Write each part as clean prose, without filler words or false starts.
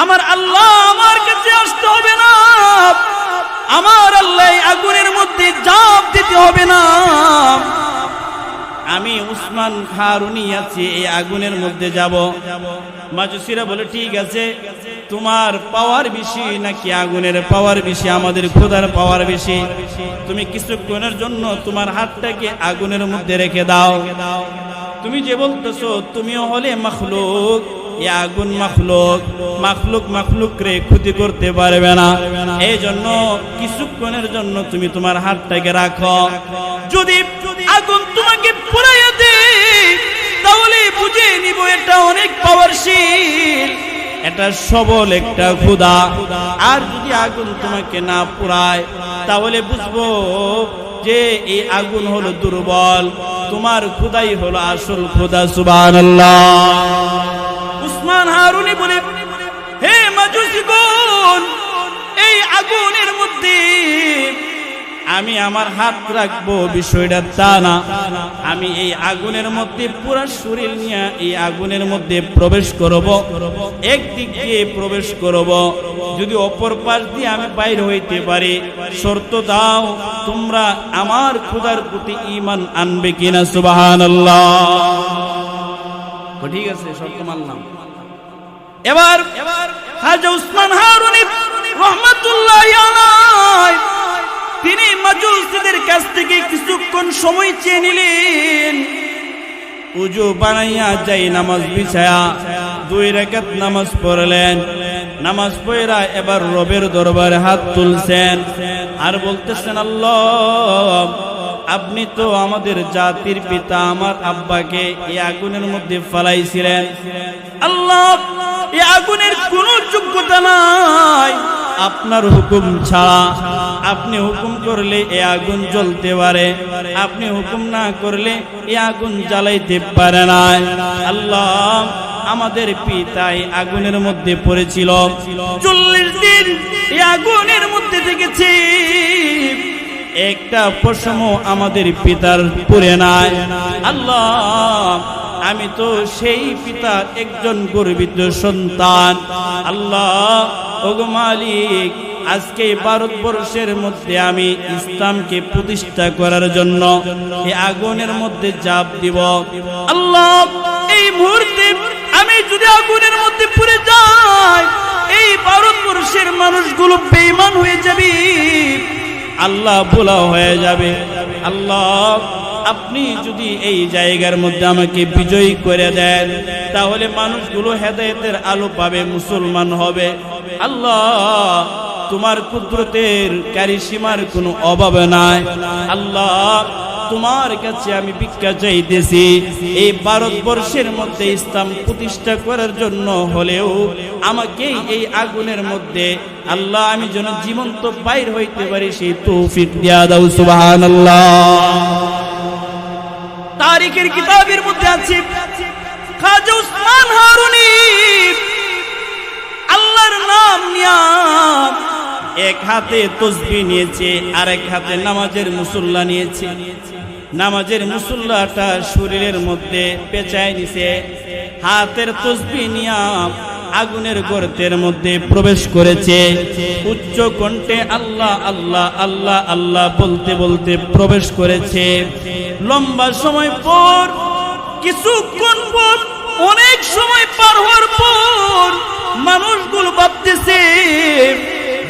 আমার আল্লাহ আমার কাছে আসতে হবে না, আমার আল্লাহ আগুনের মধ্যে ঝাঁপ দিতে হবে না, আমি উসমান হারুনি আছি এই আগুনের মধ্যে যাব। মাজুসিরা বলে ঠিক আছে, তোমার পাওয়ার বেশি নাকি আগুনের পাওয়ার বেশি? আমাদের খোদার পাওয়ার বেশি। তুমি কিছুক্ষণের জন্য তোমার হাতটাকে আগুনের মধ্যে রেখে দাও। তুমি যে বলতেছো তুমিও হলে মাখলুক, এই আগুন মাখলুক, মাখলুক মাখলুক রে ক্ষতি করতে পারবে না, এই জন্য কিছুক্ষণের জন্য তুমি তোমার হাতটাকে রাখো। যদি আগুন তোমাকে পুড়াইয়া দেয় তাহলে বুঝে নিব এটা অনেক পাওয়ারশীল, এটা সবল একটা খোদা। আর যদি আগুন তোমাকে না পুড়ায় তাহলে বুঝবো যে এই আগুন হলো দুর্বল, তোমার খোদাই হলো আসল খোদা। সুবহানাল্লাহ। উসমান হারুনি বলে, হে মাজুসিগণ, এই আগুনের মধ্যে আমি আমার হাত রাখবো বিষয়টা তা না, আমি এই আগুনের মধ্যে পুরা শরীর নিয়ে এই আগুনের মধ্যে প্রবেশ করব, একদিক দিয়ে প্রবেশ করব, যদি অপর পাশ দিয়ে আমি বাইর হইতে পারি শর্ত দাও তোমরা আমার খোদার প্রতি ঈমান আনবে কিনা। সুবহানাল্লাহ। ঠিক আছে, শর্ত মানলাম। এবার হাজী উসমান হারুনি রাহমাতুল্লাহি আলাইহি তিনি মাজুসিদের কাছ থেকে কিছুক্ষণ সময় চেয়ে নিলেন। উজু বানাইয়া যাই নামাজ বিছায়া 2 রাকাত নামাজ পড়লেন। নামাজ পড়া এবার রবের দরবারে হাত তুলছেন আর বলতেছেন, আল্লাহ আপনি তো আমাদের জাতির পিতা আমার আব্বাকে এই আগুনের মধ্যে ফেলাইছিলেন। আল্লাহ এই আগুনের কোনো যোগ্যতা নাই, আপনার হুকুম ছাড়া, আপনি হুকুম করলে এই আগুন জ্বলতে পারে, আপনি হুকুম না করলে এই আগুন জ্বালাইতে পারে না। আল্লাহ আমাদের পিতা এই আগুনের মধ্যে পড়েছিল, 40 দিন এই আগুনের মধ্যে থেকেছে, একটা পশম আমাদের পিতার পড়ে নাই। আল্লাহ আমি তো সেই পিতার একজন গর্বিত সন্তান। আল্লাহ ওগো মালিক, আজকে ভারতবর্ষের মধ্যে আমি ইসলামকে প্রতিষ্ঠা করার জন্য এই আগুনের মধ্যে ঝাঁপ দিব। আল্লাহ এই মুহূর্তে আমি যদি আগুনের মধ্যে পড়ে যাই এই ভারতবর্ষের মানুষগুলো বেঈমান হয়ে যাবে, আল্লাহ ভোলা হয়ে যাবে। আল্লাহ আপনি যদি এই জায়গার মধ্যে আমাকে বিজয়ী করে দেন তাহলে মানুষগুলো হেদায়েতের আলো পাবে, মুসলমান হবে। আল্লাহ তোমার কুদরতের কারিশমার কোনো অভাব নাই। আল্লাহ তোমার কাছে আমি ভিক্ষা চাইতেছি, এই ভারতবর্ষের মধ্যে ইসলাম প্রতিষ্ঠা করার জন্য হলেও আমাকে এই আগুনের মধ্যে আল্লাহ আমি যেন জীবন্ত বাইর হইতে পারি সেই তৌফিক দিয়া দাও। সুবহানাল্লাহ। তারিখের কিতাবের মধ্যে আছে খাজা উসমান হারুনি আল্লাহর নাম নিয়া এক হাতে তসবিহ নিয়েছে আর এক হাতে নামাজের মুসল্লা নিয়েছে। নামাজের মুসল্লাটা শরীরের মধ্যে পেঁচায় নিছে, হাতের তসবিহ নিয়া আগুনের গর্তের মধ্যে প্রবেশ করেছে। উচ্চ কণ্ঠে আল্লাহ আল্লাহ আল্লাহ আল্লাহ বলতে বলতে প্রবেশ করেছে। লম্বা সময় পর, কিছুক্ষণ পর, অনেক সময় পার হওয়ার পর মানুষগুলো ভাবতেছে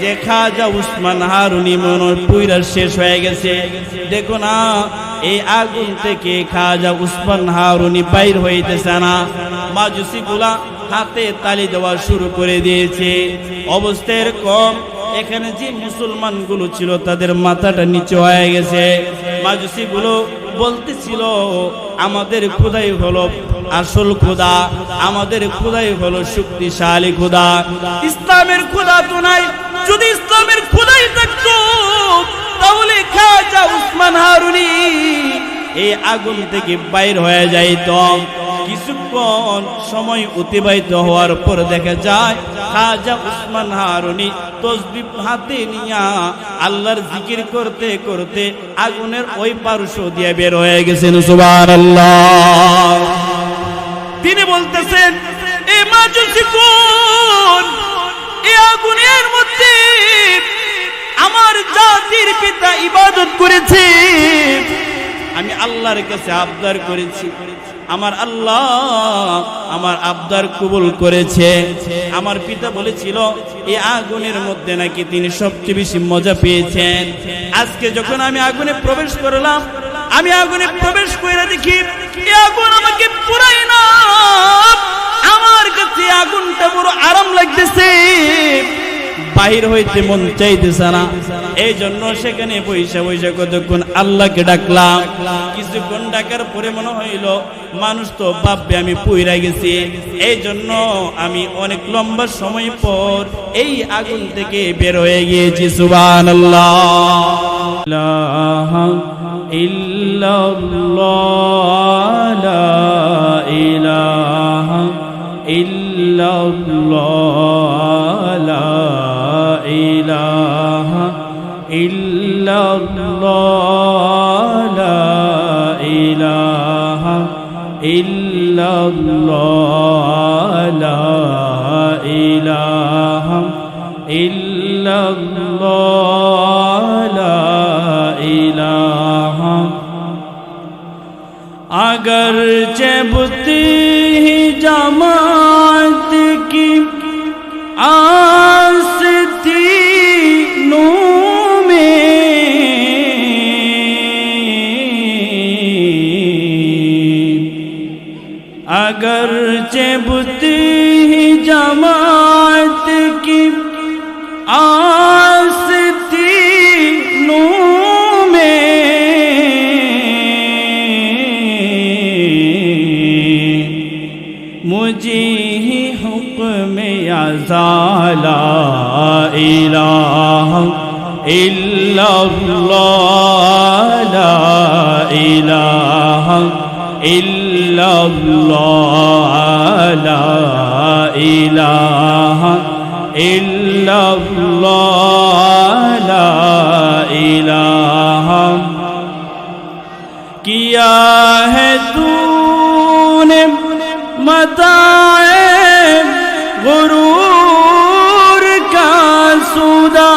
যে খাজা উসমান হারুনি মনে পুরা শেষ হয়ে গেছে, দেখো না এই আগুন থেকে খাজা উসমান হারুনি বাইর হইতেছে না। মাজুসি গুলা হাতে তালি দেওয়া শুরু করে দিয়েছে। অবস্থা এরকম, এখানে যে মুসলমান গুলো ছিল তাদের মাথাটা নিচে হয়ে গেছে। মাজুসি গুলো বলতেছিল আমাদের খোদাই হলো আসল খোদা, আমাদের খোদাই হলো শক্তিশালী খোদা, ইসলামের খোদা তো নাই। যদি ইসলামের খোদাই থাকতো তাহলে খাজা উসমান হারুনি এই আগুন থেকে বাইর হয়ে যাইত। কিছুক্ষণ সময় অতিবাহিত হওয়ার পর দেখা যায় খাজা উসমান হারুনি তসবিহ হাতে নিয়া আল্লাহর জিকির করতে করতে আগুনের ওই পার্শ্ব দিয়ে বের হয়ে গেছেন। সুবহানাল্লাহ। তিনি বলতেছেন, এ মাজুসিগণ করেছি, আমি আল্লাহর কাছে আবদার করেছি, আমার আল্লাহ আমার আবদার কবুল করেছে। আমার পিতা বলেছিল এই আগুনের মধ্যে নাকি তিনি সবচেয়ে বেশি মজা পেয়েছেন। আজকে যখন আমি আগুনে প্রবেশ করলাম, আমি আগুনে প্রবেশ করে দেখি এই আগুন আমাকে পুরাই না, আমার কাছে আগুনটা বড় আরাম লাগতেছে, বাহির হইতে মন চাইতেছে না। এই জন্য সেখানে পয়সা পয়সা কতক্ষণ আল্লাহকে ডাকলাম। কিছুক্ষণ ডাকার পরে মনে হইল মানুষ তো ভাববে আমি পুইরা গেছি। এই জন্য আমি অনেক লম্বা সময় পর এই আগুন থেকে বের হয়ে গিয়েছি। সুবহানাল্লাহ, লা ইল্লাল্লাহ, লা ইলাহা ইল্লাল্লাহ, লা ইলাহা ইল্লাল্লাহ, লা ইলাহা ইল্লাল্লাহ, লা ইলাহা ইল্লাল্লাহ, লা ইলাহা। अगर चबती ही जमात की आस्तीनों में, अगर चबती ही जमात की आस्तीनों में, मुझे ही हुक्म अज़ा ला इलाहा इल्लल्लाह, ला इलाहा इल्लल्लाह, ला इलाहा इल्लल्लाह, ला इलाहा। किया है तूने मताए गुरूर का सौदा,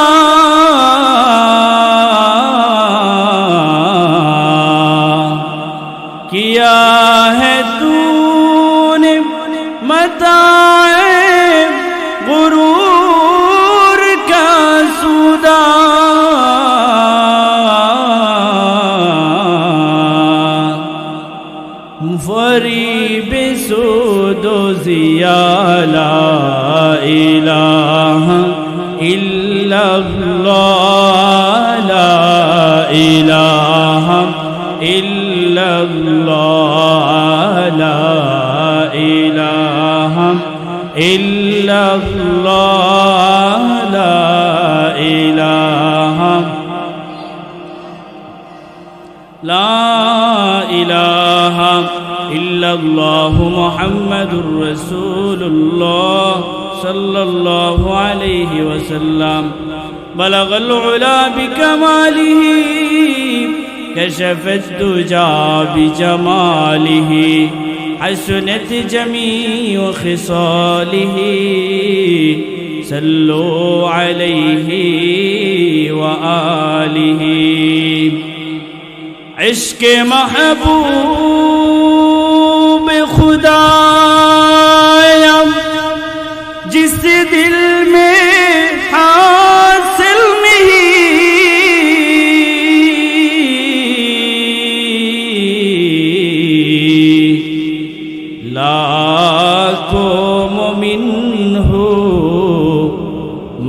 किया है तूने मताए गुरूर का सौदा, फरीब सूदो ज़िया, ला इलाहा इल्लल्लाह, ला इलाहा इल्लल्लाह, ला इलाहा इल्लल्लाह, ला इलाहा, ला इलाहा इल्लल्लाहु मुहम्मदुर रसूलुल्लाह सल्लल्लाहु अलैहि वसल्लम। बलगल उला बिकमालिही, कशफत दुजा बिजमालिही, हसनत जमीउ खिसालिही, सल्लु अलैहि व आलिही। इश्क़ महबूब खुदाया जिस दिल में हासिल नहीं, लाखों मोमिन हो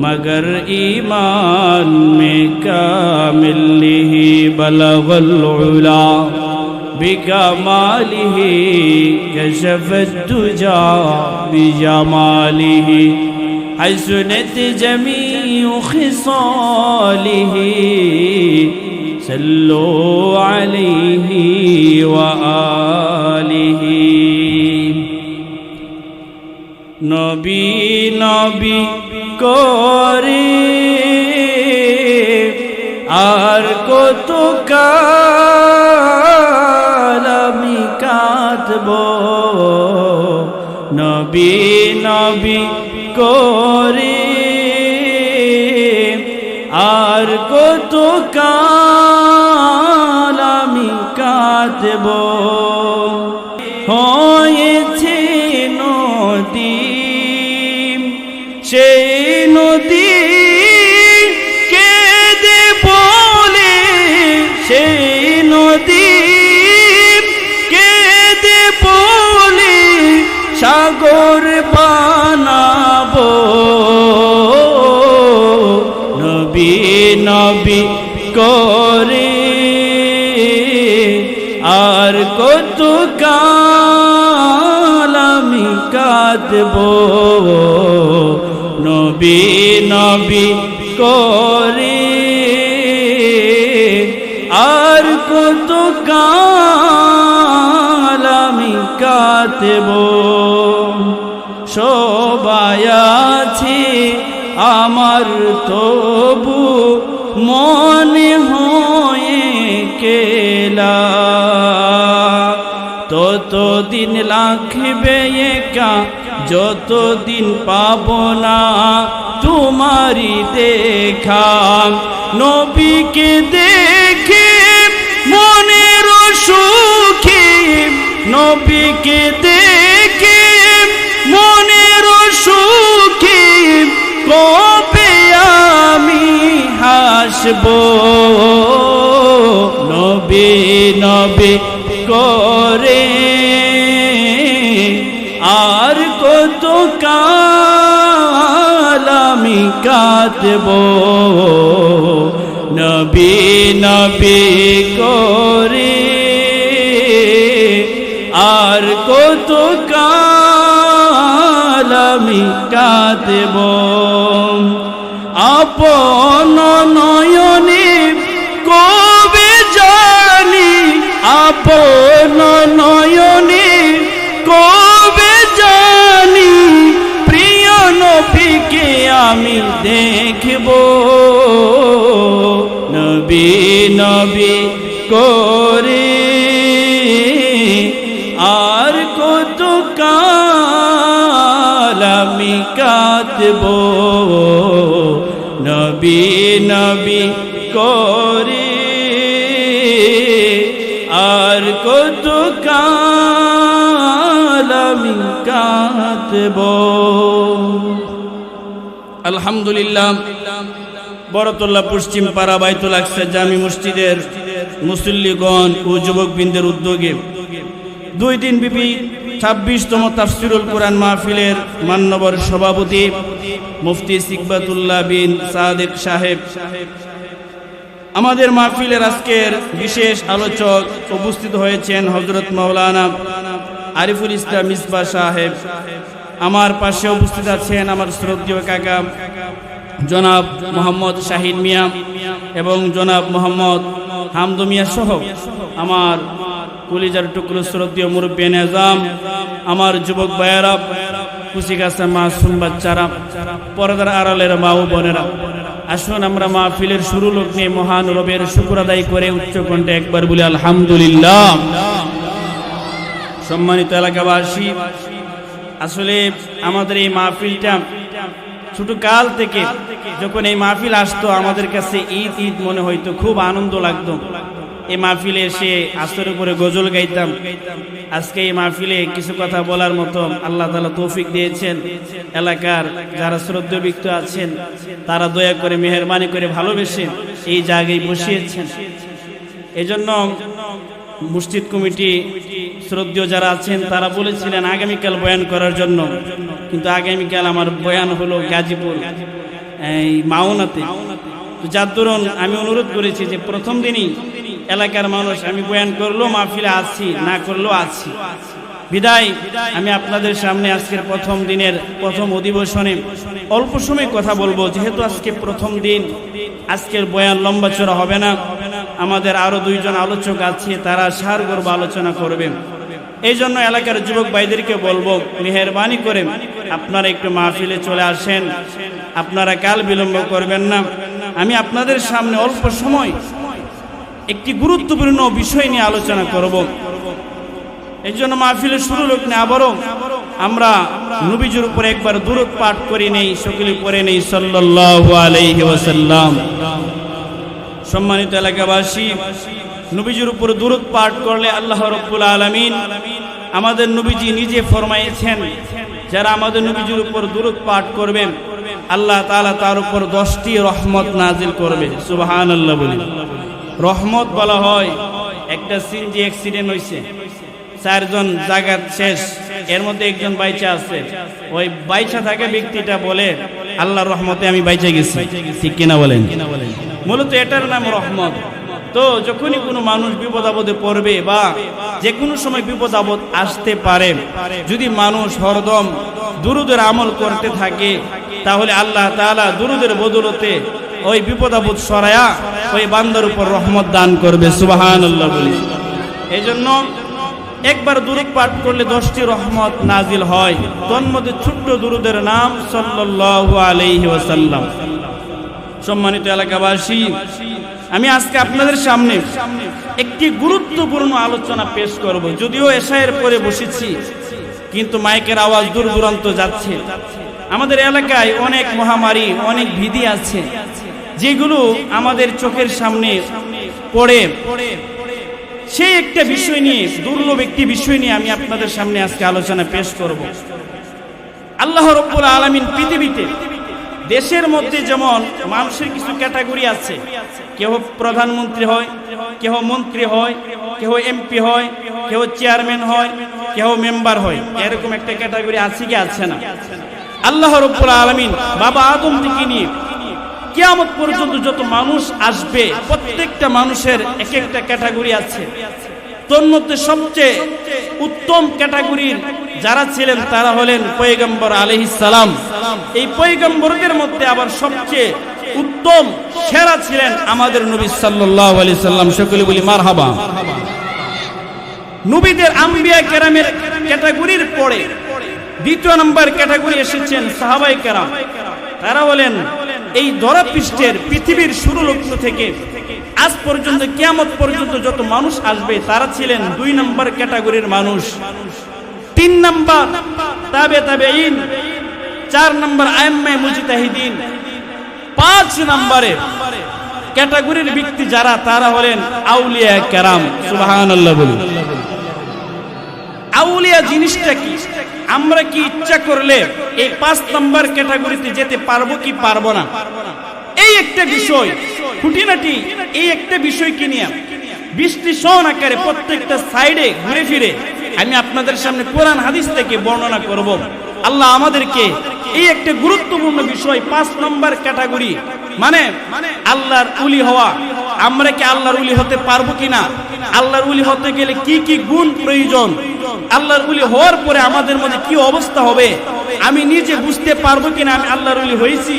मगर ईमान में कामिल नहीं। बलगल उला बिकमालिही, कशफत दुजा बिजमालिही, हसनत जमीउ खिसालिही, सल्लु अलैहि व आलिही। नबी नबी करे আর কত কাল আমি কাঁদব, নবী নবী করে আর কত কাল কাঁদব হয়েছে নদী সেই নদী কেঁদে বলে সেই নদী কেঁদে বলে সাগর বানাবো নবী নবী করে আর কত কাল আমি কাঁদব নবী নবী করে আর কত কাল আমি কাঁদব সবাই আছে আমার তবু মনে হয়ে কেলা ততদিন লাগবে একা যতদিন পাব না তোমারি দেখা নবীকে দেখে মনের সুখে নবীকে দেখে মনের সুখে কবে আমি হাসব নবী নবী করে আর কত কাল আমি কাঁদব নবী নবী করে আর কত কাল আমি কাঁদব আপন নয়নে কবে জানি আপন নয়নে কবে জানি প্রিয় নবীকে আমি দেখব নবী নবী করে আর কত কাল আমি কাঁদব নবী নবী করে আর কত কাল আমি কাঁদব আলহামদুলিল্লাহ বরতল্লা পশ্চিম পাড়া বাইতুল আকসা জামি মসজিদের মুসল্লিগণ ও যুবকবৃন্দের উদ্যোগে 2 দিন ব্যাপী 26তম তাফসিরুল কোরআন মাহফিলের মান্যবর সভাপতি মুফতি সিকবাতুল্লাহ বিন সাদেক সাহেব আমাদের মাহফিলের আজকের বিশেষ আলোচক উপস্থিত হয়েছেন হযরত মাওলানা আরিফুল ইসলাম মিসবাহ সাহেব আমার পাশে উপস্থিত আছেন আমার শ্রদ্ধেয় কাকা জনাব মোহাম্মদ শাহিন মিয়া এবং জনাব মোহাম্মদ হামদু মিয়া সহ আমার কলিজার টুকরো শ্রদ্ধেয় মুরব্বী নেজাম আমার যুবক ভাইয়েরা কুচিগাছা মাসুম বাচ্চারা পর্দার আড়ালের মা ও বোনেরা আসুন আমরা মাহফিলের শুরু লগ্নে মহান রবের শুকর আদায় করে উচ্চ কণ্ঠে একবার বলি আলহামদুলিল্লাহ সম্মানিত এলাকাবাসী আসলে আমাদের এই মাহফিলটা ছোট কাল থেকে যখন এই মাহফিল আসতো আমাদের কাছে ঈদ ঈদ মনে হইতো খুব আনন্দ লাগতো এই মাহফিলে এসে আসরের উপরে গজল গাইতাম আজকে এই মাহফিলে কিছু কথা বলার মতো আল্লাহ তাআলা তৌফিক দিয়েছেন এলাকার যারা শ্রদ্ধেয় ব্যক্তি আছেন তারা দয়া করে মেহেরবানি করে ভালোবেসে এই জায়গায় বসিয়েছেন এজন্য মসজিদ কমিটি শ্রদ্ধেয় যারা আছেন তারা বলেছিলেন আগামীকাল বয়ান করার জন্য কিন্তু আগামীকাল আমার বয়ান হলো গাজীপুর এই মাওনাতে তো যার দরুন আমি অনুরোধ করেছি যে প্রথম দিনই এলাকার মানুষ আমি বয়ান করলেও মাহফিলে আছি না করলেও আছি বিদায় আমি আপনাদের সামনে আজকের প্রথম দিনের প্রথম অধিবেশনে অল্প সময় কথা বলবো যেহেতু আজকে প্রথম দিন আজকের বয়ান লম্বা চড়া হবে না আমাদের আরো 2 জন আলোচক আছে তারা সারগর্ভ আলোচনা করবেন এই জন্য এলাকার যুবক ভাইদেরকে বলবো মেহেরবানি করে আপনারা একটু মাহফিলে চলে আসেন আপনারা কাল বিলম্ব করবেন না আমি আপনাদের সামনে অল্প সময় একটি গুরুত্বপূর্ণ বিষয় নিয়ে আলোচনা করব এই জন্য মাহফিলের শুরু লগ্নে আবারও আমরা নবীজির উপর একবার দুরূদ পাঠ করে নেই সকলে পড়ে নেই সাল্লাল্লাহু আলাইহি ওয়াসাল্লাম সম্মানিত এলাকাবাসী নবীজির উপর দুরূদ পাঠ করলে আল্লাহ রাব্বুল আলামিন আমাদের নবীজি নিজে ফরমায়েছেন যারা আমাদের নবীজির উপর দুরূদ পাঠ করবে আল্লাহ তাআলা তার উপর 10টি রহমত নাজিল করবে। সুবহানাল্লাহ বলি। রহমত বলা হয় একটা সিনজি অ্যাক্সিডেন্ট হইছে, 4 জন জায়গার শেষ, এর মধ্যে একজন বাইচা আছে, ওই বাইচা থাকা ব্যক্তিটা বলে আল্লাহর রহমতে আমি বাইচা গেছি, ঠিক কিনা বলেন? মূলত এটার নাম রহমত। তো যখনই কোনো মানুষ বিপদ আপদে পড়বে বা যে কোনো সময় বিপদ আপদ আসতে পারে, যদি মানুষ হরদম দুরূদের আমল করতে থাকে তাহলে আল্লাহ তাআলা দুরূদের বদলতে ওই বিপদ আপদ সরায়া ওই বান্দার উপর রহমত দান করবে। সুবহানাল্লাহ বলি। এজন্য একবার দুরূদ পাঠ করলে 10টি রহমত নাজিল হয়। তন্মধ্যে ছোট্ট দুরূদের নাম সাল্লাল্লাহু আলাইহি ওয়াসাল্লাম। সম্মানিত এলাকাবাসী, আমি আজকে আপনাদের সামনে একটি গুরুত্বপূর্ণ আলোচনা পেশ করব। যদিও এশায়ের পরে বসেছি, কিন্তু মাইকের আওয়াজ দূর দূরান্ত যাচ্ছে। আমাদের এলাকায় অনেক মহামারী, অনেক ভীতি আছে যেগুলো আমাদের চোখের সামনে পড়ে। সেই একটা বিষয় নিয়ে, দুর্লভ একটি বিষয় নিয়ে আমি আপনাদের সামনে আজকে আলোচনা পেশ করব। আল্লাহ রাব্বুল আলামিন পৃথিবীতে দেশের মধ্যে যেমন মানুষের কিছু ক্যাটাগরি আছে, কেউ প্রধানমন্ত্রী হয়, কেউ মন্ত্রী হয়, কেউ এমপি হয়, কেউ চেয়ারম্যান হয়, কেউ মেম্বার হয়, এরকম একটা ক্যাটাগরি আছে কি আছে না? আল্লাহ রাব্বুল আলামিন বাবা আদম থেকে নিয়ে কিয়ামত পর্যন্ত যত মানুষ আসবে প্রত্যেকটা মানুষের এক একটা ক্যাটাগরি আছে। তোর মধ্যে সবচেয়ে উত্তম ক্যাটাগরির যারা ছিলেন তারা হলেন পয়গম্বর আলাইহিস সালাম। এই পয়গম্বরদের মধ্যে আবার সবচেয়ে উত্তম সেরা ছিলেন আমাদের নবী সাল্লাল্লাহু আলাইহি সাল্লাম। সকলে বলি মারহাবা। নবীদের আম্বিয়া কেরামের ক্যাটাগরির পরে দ্বিতীয় নম্বর ক্যাটাগরি এসেছেন সাহাবায়ে কেরাম। তারা হলেন এই ধরাপৃষ্ঠের পৃথিবীর শুরু লগ্ন থেকে আজ পর্যন্ত কিয়ামত পর্যন্ত যত মানুষ আসবে তারা ছিলেন 2 নম্বর ক্যাটাগরির মানুষ। 3 নম্বর তাবেঈন, 4 নম্বর আইম্মায়ে মুজতাহিদিন, 5 নম্বরে ক্যাটাগরির ব্যক্তি যারা তারা হলেন আউলিয়া কেরাম। সুবহানাল্লাহ বলুন। আউলিয়া জিনিসটা কি? আমরা কি ইচ্ছা করলে এই 5 নম্বর ক্যাটাগরিতে যেতে পারবো কি পারবো না? এই একটা বিষয়, খুঁটিনাটি এই একটা বিষয়কে নিয়ে বিশ্লেষণ আকারে প্রত্যেকটা সাইডে ঘুরে ফিরে আমি আপনাদের সামনে কোরআন হাদিস থেকে বর্ণনা করব। আল্লাহ আমাদেরকে এই একটা গুরুত্বপূর্ণ বিষয় 5 নম্বর ক্যাটাগরি মানে আল্লাহর ওলি হওয়া, আমরা কি আল্লাহর ওলি হতে পারবো কিনা, আল্লাহর ওলি হতে গেলে কি কি গুণ প্রয়োজন, আল্লাহর ওলি হওয়ার পরে আমাদের মধ্যে কি অবস্থা হবে, আমি নিজে বুঝতে পারবো কিনা আমি আল্লাহর ওলি হয়েছি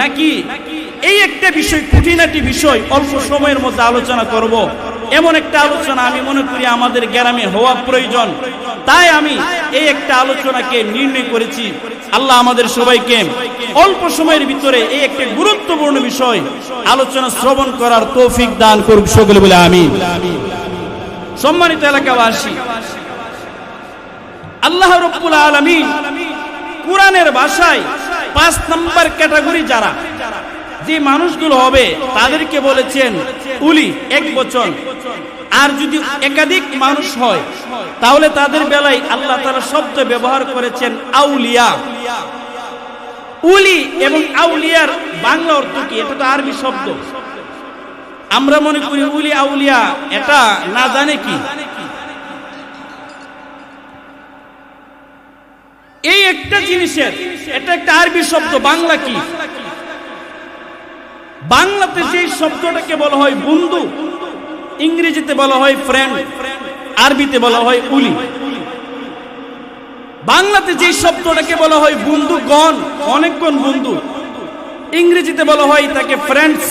নাকি, এই একটা বিষয়, খুঁটিনাটি বিষয় অল্প সময়ের মধ্যে আলোচনা করব। এমন একটা আলোচনা আমি মনে করি আমাদের গ্রামে হওয়া প্রয়োজন, তাই আমি এই একটা আলোচনাকে নির্ণয় করেছি। আল্লাহ আমাদের সবাইকে অল্প সময়ের ভিতরে এই একটা গুরুত্বপূর্ণ বিষয় আলোচনা শ্রবণ করার তৌফিক দান করুক, সকলে বলে আমিন। সম্মানিত এলাকাবাসী, আল্লাহ রাব্বুল আলামিন কোরআনের ভাষায় 5 নম্বর ক্যাটাগরি যারা যে মানুষগুলো হবে তাদেরকে বলেছেন উলি, এক বচন। আর যদি একাধিক মানুষ হয় তাহলে তাদের বেলায় আল্লাহ তাআলা শব্দ ব্যবহার করেছেন আউলিয়া। উলি এবং আউলিয়ার বাংলা অর্থ কি? এটা তো আরবি শব্দ। আমরা মনে করি উলি আউলিয়া এটা না জানে কি? এই একটা জিনিসের এটা একটা আরবি শব্দ, বাংলা কি? বাংলাতে যে শব্দটাকে বলা হয় বন্ধু, ইংরেজিতে বলা হয় ফ্রেন্ড, আরবিতে বলা হয় উলি। বাংলাতে যে শব্দটাকে বলা হয় বন্ধুগণ, অনেকগণ বন্ধু, ইংরেজিতে বলা হয় তাকে ফ্রেন্ডস,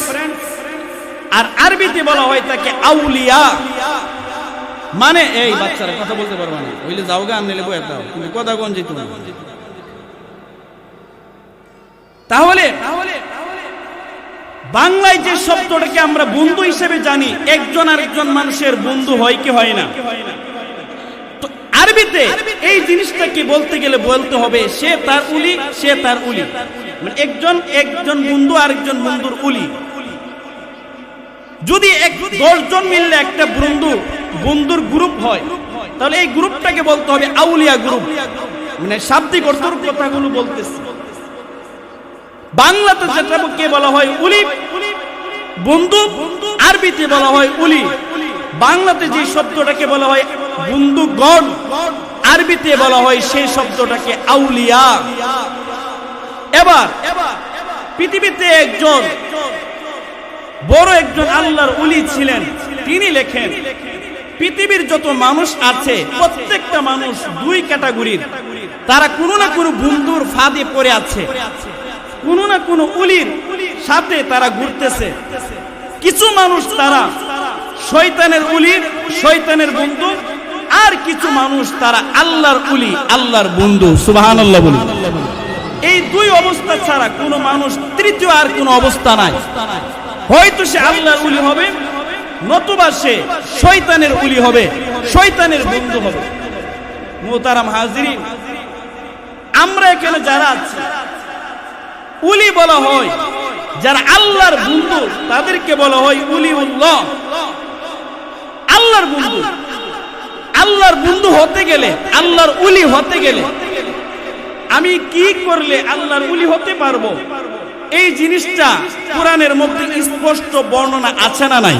আর আরবিতে বলা হয় তাকে আউলিয়া। মানে এই বাচ্চারা কথা বলতে পারবে না, হইলে যাও গা, আনলে বই দাও, তুমি কথা কোন যেত না। তাহলে বাংলায় যে শব্দটাকে আমরা বন্ধু হিসেবে জানি, একজন আরেকজন মানুষের বন্ধু হয় কি হয় না, তো আরবিতে এই জিনিসটাকে বলতে গেলে বলতে হবে সে তার উলি, সে তার উলি, মানে একজন বন্ধু আরেকজন বন্ধুর উলি। যদি 10 জন মিললে একটা বন্ধুর গ্রুপ হয়, তাহলে এই গ্রুপটাকে বলতে হবে আউলিয়া গ্রুপ। মানে শাব্দিক অর্থের কথাগুলো বলতেছে। বাংলাতে যেটাকে বলা হয় উলি, বন্ধু আরবিতে বলা হয় উলি। বাংলাতে যে শব্দটাকে বলা হয় বন্ধুগণ, আরবিতে বলা হয় সেই শব্দটাকে আউলিয়া। এবার পৃথিবীতে বড় একজন আল্লাহর উলি ছিলেন, তিনি লেখেন পৃথিবীর যত মানুষ আছে প্রত্যেকটা মানুষ 2 ক্যাটাগরির। তারা কোনো না কোনো বন্ধুর ফাঁদে পড়ে আছে, কোনো না কোনো উলির সাথে তারা ঘুরতেছে। কিছু মানুষ তারা শয়তানের উলি, শয়তানের বন্ধু, আর কিছু মানুষ তারা আল্লাহর উলি, আল্লাহর বন্ধু। সুবহানাল্লাহ বলুন। এই 2 অবস্থা ছাড়া কোনো মানুষ তৃতীয় আর কোনো অবস্থা নাই। হয়তো সে আল্লাহর উলি হবে, নতুবা সে শয়তানের উলি হবে, শয়তানের বন্ধু হবে। মুহতারাম হাজিরিন, আমরা এখানে যারা আছি, উলি বলা হয় যারা আল্লাহর বন্ধু, তাদেরকে বলা হয় উলিউল্লাহ, আল্লাহর বন্ধু। আল্লাহর বন্ধু হতে গেলে, আল্লাহর উলি হতে গেলে আমি কি করলে আল্লাহর উলি হতে পারবো, এই জিনিসটা কোরআনের মধ্যে স্পষ্ট বর্ণনা আছে না নাই?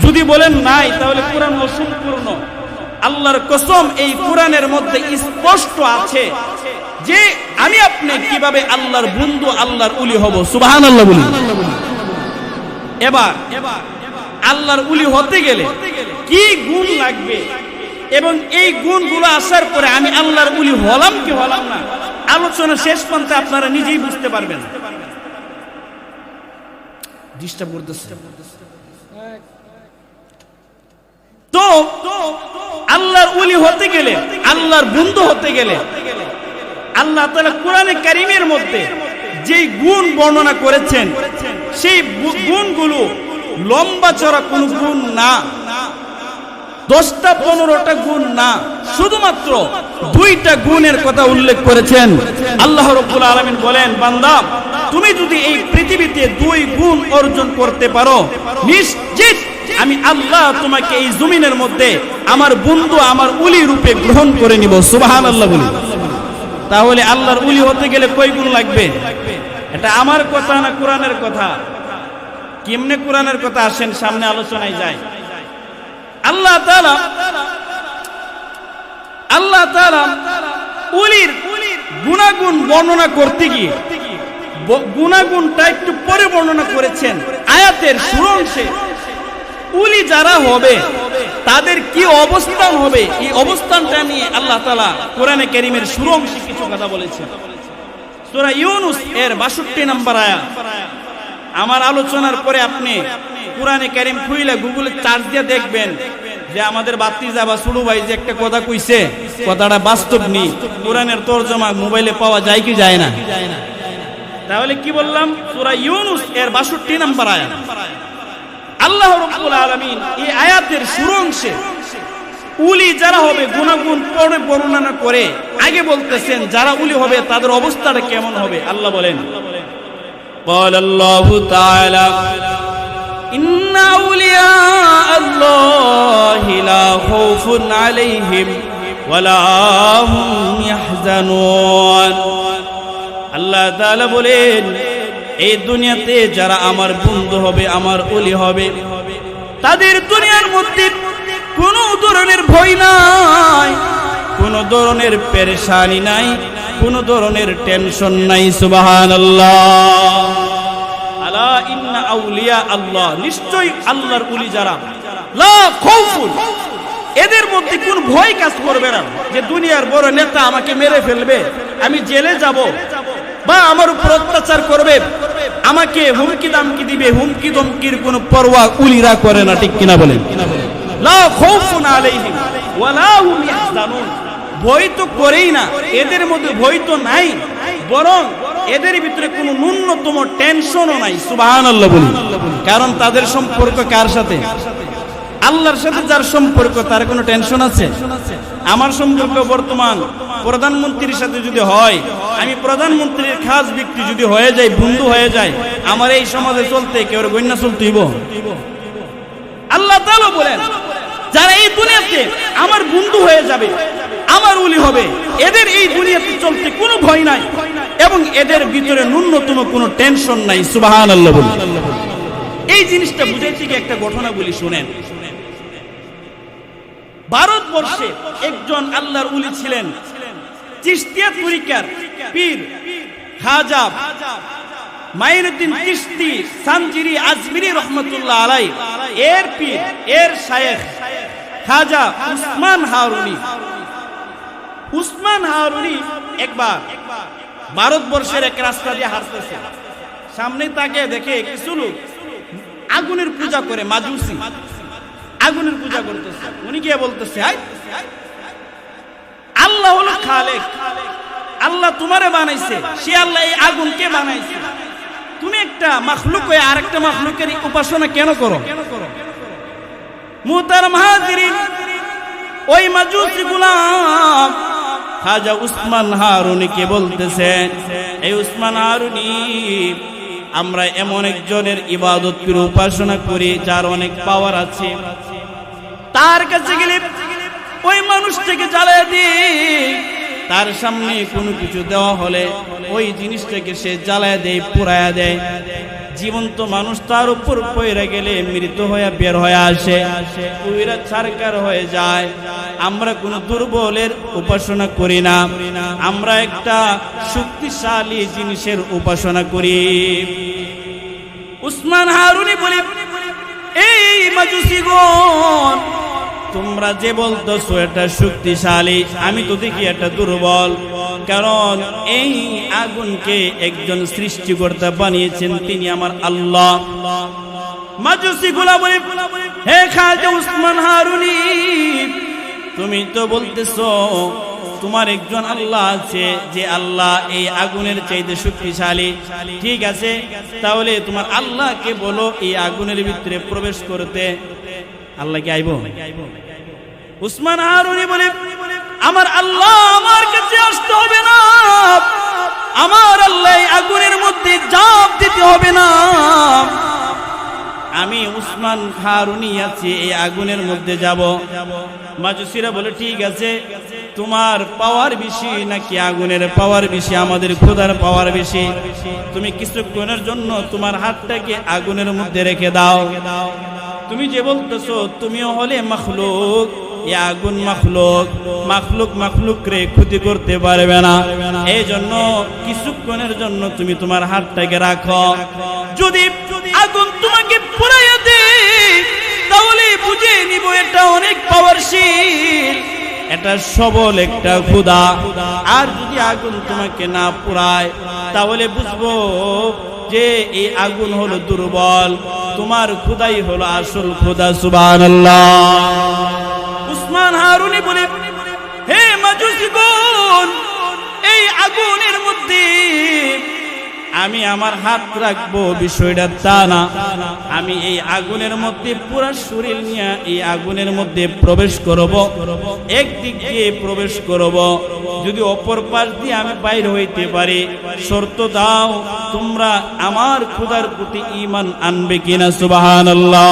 যদি বলেন নাই, তাহলে কোরআন অসম্পূর্ণ। আল্লাহর কসম, এই কোরআনের মধ্যে স্পষ্ট আছে যে আমি আপনি কিভাবে আল্লাহর বন্ধু, আল্লাহর উলি হব। সুবহানাল্লাহ বলুন। এবার আল্লাহর উলি হতে গেলে কি গুণ লাগবে, এবং এই গুণগুলো আসার পরে আমি আল্লাহর উলি হলাম কি হলাম না, আলোচনা শেষ পর্যন্ত আপনারা নিজেই বুঝতে পারবেন। ডিস্টার্ব করতেছে তো। আল্লাহর উলি হতে গেলে, আল্লাহর বন্ধু হতে গেলে আল্লাহ তাআলা কোরআনে কারীমের মধ্যে যে গুণ বর্ণনা করেছেন, সেই গুণগুলো লম্বা চড়া কোন গুণ না, 10টা 15টা গুণ না, শুধুমাত্র 2টা গুণের কথা উল্লেখ করেছেন। আল্লাহ রাব্বুল আলামিন বলেন, বান্দা তুমি যদি এই পৃথিবীতে 2 গুণ অর্জন করতে পারো, নিশ্চিত আমি আল্লাহ তোমাকে এই জমিনের মধ্যে আমার বন্ধু, আমার উলি রূপে গ্রহণ করে নিব। সুবহানাল্লাহ বলি। তাহলে আল্লাহর উলি হতে গেলে কয় গুণ লাগবে? এটা আমার কথা না কোরআনের কথা? কেমনে কোরআনের কথা? আসেন সামনে আলোচনায় যাই। আল্লাহ তাআলা উলির গুণাগুণ বর্ণনা করতে গিয়ে গুণাগুণটা একটু পরে বর্ণনা করেছেন আয়াতের শুরু অংশে। উলি যারা হবে তাদের কি অবস্থান হবে, এই অবস্থানটা নিয়ে আল্লাহ তাআলা কোরআনে কারীমের শুরু অংশে কিছু কথা বলেছেন। সূরা ইউনূস এর 62 নম্বর আয়াত। আমার আলোচনার পরে আপনি কোরআনে কারীম খুইলা গুগলে সার্চ দিয়ে দেখবেন যে আমাদের বাতিজা বা ছোট ভাই যে একটা কথা কইছে, কথাটা বাস্তব নেই। কোরআনের তরজমা মোবাইলে পাওয়া যায় কি যায় না? তাহলে কি বললাম? সূরা ইউনূস এর 62 নম্বর আয়াত। আল্লাহ রাব্বুল আলামিন এই আয়াতের শুরু অংশে উলি যারা হবে গুণাগুণ পরে বর্ণনা করে আগে বলতেছেন যারা উলি হবে তাদের অবস্থাটা কেমন হবে। আল্লাহ বলেন, ক্বালাল্লাহু তাআলা ইন্না আউলিয়া আল্লাহি লা খাউফুন আলাইহিম ওয়া লা হুম ইয়াহজানুন। আল্লাহ তাআলা বলেন, এই দুনিয়াতে যারা আমার বন্ধু হবে, আমার ওলি হবে, তাদের দুনিয়ার মধ্যে কোনো ধরনের ভয় নাই, কোনো ধরনের পেরেশানি নাই, কোনো ধরনের টেনশন নাই। সুবহানাল্লাহ। আলা ইন্না আউলিয়া আল্লাহ, নিশ্চয়ই আল্লাহর ওলি যারা, লা খাউফুন, এদের মধ্যে কোন ভয় কাজ করবে না যে দুনিয়ার বড় নেতা আমাকে মেরে ফেলবে, আমি জেলে যাব, বা আমার উপর অত্যাচার করবে, আমাকে হুমকি দামকি দিবে, হুমকি দমকির কোনো পরোয়া উলিরা করে না। ঠিক কিনা বলেন? লা খাউফুন আলাইহিম ওয়া লা হুম ইয়াহজানুন, ভয় তো করেই না, এদের মধ্যে ভয় তো নাই, বরং এদের ভিতরে কোনো ন্যূনতম টেনশনও নাই। সুবহানাল্লাহ বলি। কারণ তাদের সম্পর্ক কার সাথে? আল্লাহর সাথে যার সম্পর্ক তার কোনো টেনশন আছে? আমার সম্পর্ক বর্তমান প্রধানমন্ত্রীর সাথে যদি হয়, আমি প্রধানমন্ত্রীর খাস ব্যক্তি যদি হয়ে যাই, বন্ধু হয়ে যায়, আমার এই সমাজে চলতে কেউ গণ্যা চলতেইব? আল্লাহ তাআলা বলেন, যারা এই দুনিয়াতে আমার বন্ধু হয়ে যাবে, আমার ওলি হবে, এদের এই দুনিয়াতে চলতে কোনো ভয় নাই এবং এদের ভিতরে ন্যূনতম কোনো টেনশন নাই। সুবহানাল্লাহ বলুন। এই জিনিসটা বুঝাইতে গিয়ে একটা ঘটনা বলি, শুনেন। ভারতবর্ষে একজন আল্লাহর ওলি ছিলেন, চিশতিয়া তরিকার পীর খাজা মাইনুদ্দিন চিশতি সানজিরি আজমিরি রহমতুল্লাহ আলাইহি, এর পীর, এর শায়েখ খাজা উসমান হারুনি। উসমান হারুনি একবার ভারতবর্ষের এক রাস্তা দিয়ে হাঁটতেছে, সামনে তাকে দেখে কিছু লোক আগুনের পূজা করে, মাজুসি আগুনের পূজা করতেছে। উনি গিয়ে বলতেছে, আল্লাহ হলো খালেক, আল্লাহ তোমারে বানাইছে, সে আল্লাহ এই আগুনকে বানাইছে, তুমি একটা মাখলুক হয়ে আরেকটা মাখলুকের উপাসনা কেন করো? মুহতারাম হাজিরিন, ওই মাজুসি গোলাম খাজা উসমান হারুনিকে বলতেছে, এই উসমান হারুনি, আমরা এমন একজনের ইবাদত করে উপাসনা করি যার অনেক পাওয়ার আছে, তার কাছে গেলে ওই মানুষটাকে জ্বালিয়ে দিই, তার সামনে কোনো কিছু দেওয়া হলে ওই জিনিসটাকে সে জ্বালায় দেয়, পুড়ায়া দেয়। জীবন্ত মানুষ তার উপর পড়ে গেলে মৃত হয়ে বের হয়ে আসে, ওইরা ছারকার হয়ে যায়। আমরা কোনো দুর্বলের উপাসনা করি না, আমরা একটা শক্তিশালী জিনিসের উপাসনা করি। উসমান হারুনি বলে, এই মাজুসিগণ, তোমরা যে বলতেছো এটা শক্তিশালী, আমি তো দেখি এটা দুর্বল, কারণ এই আগুনকে একজন সৃষ্টিকর্তা বানিয়েছেন, তিনি আমার আল্লাহ। মাজুসি গুলা বলে, হে খাজা উসমান হারুনি, তুমি তো বলতেছো তোমার একজন আল্লাহ আছে, যে আল্লাহ এই আগুনের চাইতে শক্তিশালী। ঠিক আছে, তাহলে তোমার আল্লাহকে বলো এই আগুনের ভিতরে প্রবেশ করতে। আল্লাহ কি আইব? উসমান হারুনি বলে, আমার আল্লাহ আমার কাছে আসতে হবে না, আমার আল্লাহ আগুনের মধ্যে ঝাঁপ দিতে হবে না, আমি উসমান হারুনি আছি, এই আগুনের মধ্যে যাব। মাজুসিরা বলে, ঠিক আছে, তোমার পাওয়ার বেশি নাকি আগুনের পাওয়ার বেশি? আমাদের খোদার পাওয়ার বেশি। তুমি কিছুক্ষণের জন্য তোমার হাতটাকে আগুনের মধ্যে রেখে দাও। তুমি যে বলতেছো তুমিও হলে মাখলুক, আগুন মাখলুক, মাখলুক মাখলুক রে ক্ষতি করতে পারবে না, এই জন্য কিছুক্ষণের জন্য তুমি তোমার হাতটাকে রাখো। যদি আগুন তোমাকে পুড়াইয়া দেয় তাহলে বুঝে নিব এটা অনেক পাওয়ারশীল, এটা সবল একটা খোদা। আর যদি আগুন তোমাকে না পুড়ায় তাহলে বুঝবো যে এই আগুন হলো দুর্বল, তোমার খোদাই হলো আসল খোদা। সুবহানাল্লাহ। উসমান হারুনি বলে, হে মাজুসিগণ, এই আগুনের মধ্যে আমি আমার হাত রাখবো বিষয়টা তা না, আমি এই আগুনের মধ্যে পুরো শরীর নিয়ে এই আগুনের মধ্যে প্রবেশ করব, একদিক দিয়ে প্রবেশ করব, যদি অপর পাশ দিয়ে আমি বাইরে হইতে পারি, শর্ত দাও তোমরা আমার খোদার প্রতি ঈমান আনবে কিনা। সুবহানাল্লাহ।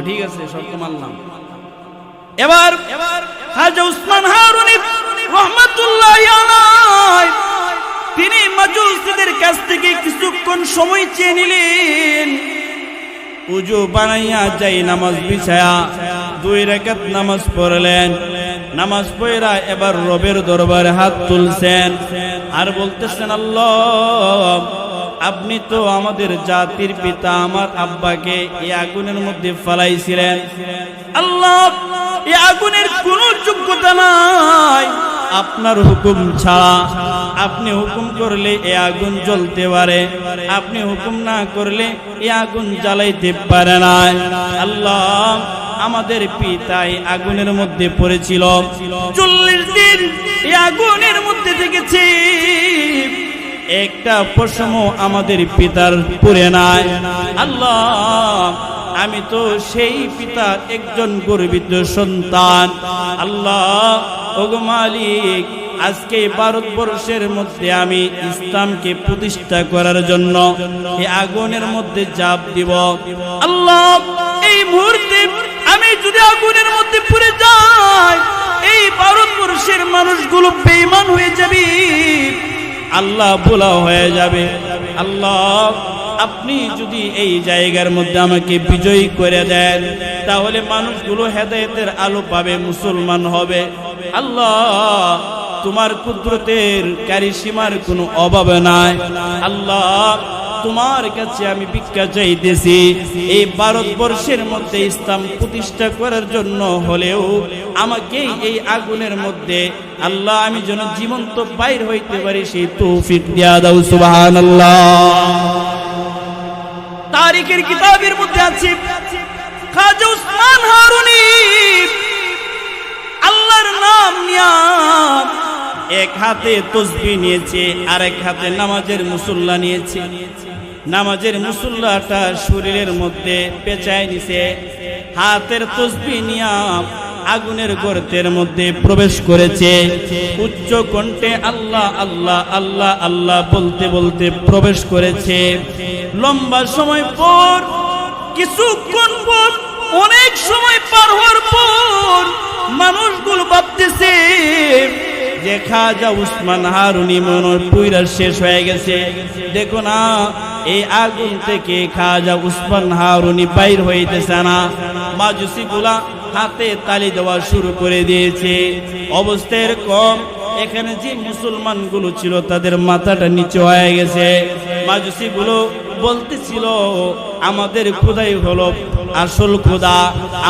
ঠিক আছে, শর্ত মানলাম। এবার খাজা উসমান হারুনি রহমাতুল্লাহি আলাইহি তিনি মাজুসিদের কাছ থেকে কিছুক্ষণ সময় চেয়ে নিলেন। উজু বানাইয়া যাই নামাজ বিছায়া 2 রাকাত নামাজ পড়লেন। নামাজ পড়া এবার রবের দরবারে হাত তুলছেন আর বলতেছেন, আল্লাহ, আপনি তো আমাদের জাতির পিতা আমার আব্বাকে এই আগুনের মধ্যে ফেলাইছিলেন। আল্লাহ, এই আগুনের কোনো যোগ্যতা নাই আপনার হুকুম ছাড়া। আপনি হুকুম করলে এই আগুন জ্বলতে পারে, আপনি হুকুম না করলে এই আগুন জ্বালাইতে পারে না। আল্লাহ, আমাদের পিতাই আগুনের মধ্যে পড়েছিল, 40 দিন এই আগুনের মধ্যে থেকেছে, একটা পশম আমাদের পিতার পুরে নাই। আল্লাহ, আমি তো সেই পিতার একজন গর্বিত সন্তান। আল্লাহ ওগো মালিক, আজকে ভারতবর্ষের মধ্যে আমি ইসলামকে প্রতিষ্ঠা করার জন্য এই আগুনের মধ্যে ঝাঁপ দিব। আল্লাহ, এই মুহূর্তে আমি যদি আগুনের মধ্যে পড়ে যাই, এই ভারতবর্ষের মানুষগুলো বেঈমান হয়ে যাবে, আল্লাহ ভোলা হয়ে যাবে। আল্লাহ, আপনি যদি এই জায়গার মধ্যে আমাকে বিজয়ী করে দেন, তাহলে মানুষগুলো হেদায়েতের আলো পাবে, মুসলমান হবে। আল্লাহ, তোমার কুদরতের কারিশমার কোনো অভাব নাই। আল্লাহ, তোমার কাছে আমি ভিক্ষা চাইতেছি, এই ভারতবর্ষের মধ্যে ইসলাম প্রতিষ্ঠা করার জন্য হলেও আমাকে এই আগুনের মধ্যে আল্লাহ আমি যেন জীবন্ত বাইর হইতে পারি, সেই তৌফিক দিয়া দাও। সুবহানাল্লাহ। তারিখের কিতাবের মধ্যে আছে খাজা উসমান হারুনি আল্লাহর নাম নিয়া এক হাতে তসবিহ নিয়েছে, আর এক হাতে নামাজের মুসল্লা নিয়েছে। নামাজের মুসল্লাটা শরীরের মধ্যে পেঁচায় নিছে, হাতের তসবিহ নিয়া আগুনের গর্তের মধ্যে প্রবেশ করেছে। উচ্চ কণ্ঠে আল্লাহ আল্লাহ আল্লাহ আল্লাহ বলতে বলতে প্রবেশ করেছে। লম্বা সময় পর, কিছুক্ষণ পর, অনেক সময় পার হওয়ার পর মানুষগুলো ভাবতেছে যে খাজা উসমান হারুনি মনে পুইরা শেষ হয়ে গেছে। দেখো না, এই আগুন থেকে খাজা উসমান হারুনি বাইর হইতেছে না। মাজুসি গুলা হাতে তালি দেওয়া শুরু করে দিয়েছে। অবস্থা এরকম, এখানে যে মুসলমান গুলো ছিল তাদের মাথাটা নিচে হয়ে গেছে। মাজুসি গুলো বলতেছিল, আমাদের খোদাই হলো আসল খোদা,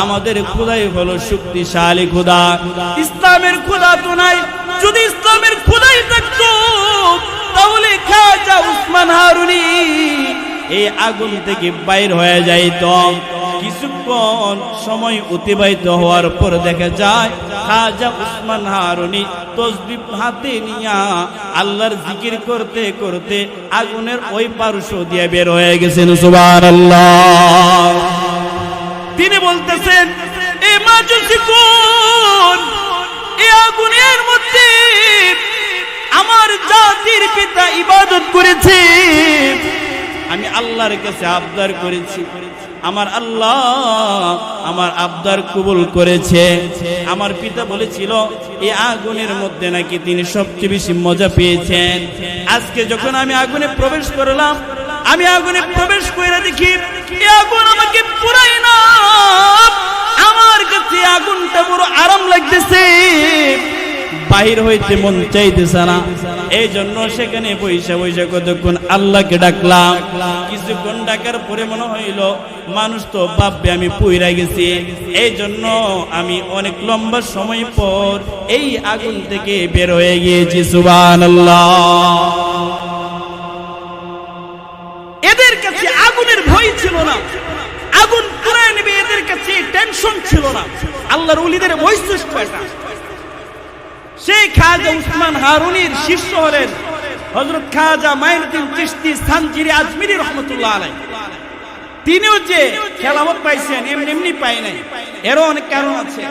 আমাদের খোদাই হলো শক্তিশালী খোদা, ইসলামের খোদা তো নাই। যদি ইসলামের খোদাই থাকতো তাহলে খাজা উসমান হারুনি এই আগুন থেকে বাইর হয়ে যাইত। কিছুক্ষণ সময় অতিবাহিত হওয়ার পর দেখা যায় খাজা উসমান হারুনি তসবিহ হাতে নিয়া আল্লাহর জিকির করতে করতে আগুনের ওই পার্শ্ব দিয়ে বের হয়ে গেছেন। সুবহানাল্লাহ। তিনি বলতেছেন, এই মাজুসি কোন, এই আগুনের মধ্যে আমার জাতির পিতা ইবাদত করেছে, আমি আল্লাহর কাছে আবদার করেছি, আমার আল্লাহ আমার আবদার কবুল করেছে। আমার পিতা বলেছিল এই আগুনের মধ্যে নাকি তিনি সবচেয়ে বেশি মজা পেয়েছেন। আজকে যখন আমি আগুনে প্রবেশ করলাম, আমি আগুনে প্রবেশ করে দেখি এই আগুন আমাকে পুরাই না, আমার কাছে আগুনটা বড় আরাম লাগতেছে, বাহির হইতে মন চাইতেছে না। এই জন্য সেখানে বৈশা বৈশা কতক্ষণ আল্লাহকে ডাকলাম। কিছুক্ষণ ডাকার পরে মনে হইল মানুষ তো ভাববে আমি পুইরা গেছি। এই জন্য আমি অনেক লম্বা সময় পর এই আগুন থেকে বের হয়ে গিয়েছি। সুবহানাল্লাহ। এদের কাছে আগুনের ভয় ছিল না, আগুন পুরাই নেবে এদের কাছে টেনশন ছিল না। আল্লাহর ওলিদের বৈশিষ্ট্য এটা। সেই খাজা উসমান হারুনির শিষ্য হলেন হযরত খাজা মাইনুদ্দিন চিশতি সানজিরি আজমিরি রহমাতুল্লাহ আলাইহি। তিনিও যে খেলাফত পাইছেন এমনি এমনি পাই নাই, এরও অনেক কারণ আছে।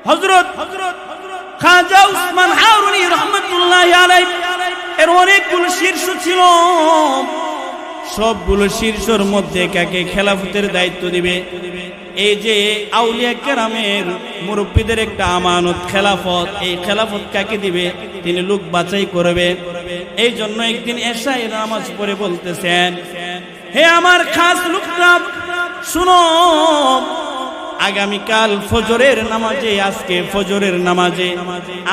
হযরত খাজা উসমান হারুনি রহমাতুল্লাহ আলাইহি এর অনেকগুলো শীর্ষ ছিল। সবগুলো শীর্ষর মধ্যে কাকে খেলাফতের দায়িত্ব দিবে? এই যে আউলিয়া কেরামের মুরব্বীদের একটা আমানত খেলাফত, এই খেলাফত কাকে দিবে? তিনি লোক বাছাই করবে। এই জন্য একদিন এশায় নামাজ পড়ে বলতেছেন, হে আমার খাস লোকরা শুনো, আগামীকাল ফজরের নামাজে, আজকে ফজরের নামাজে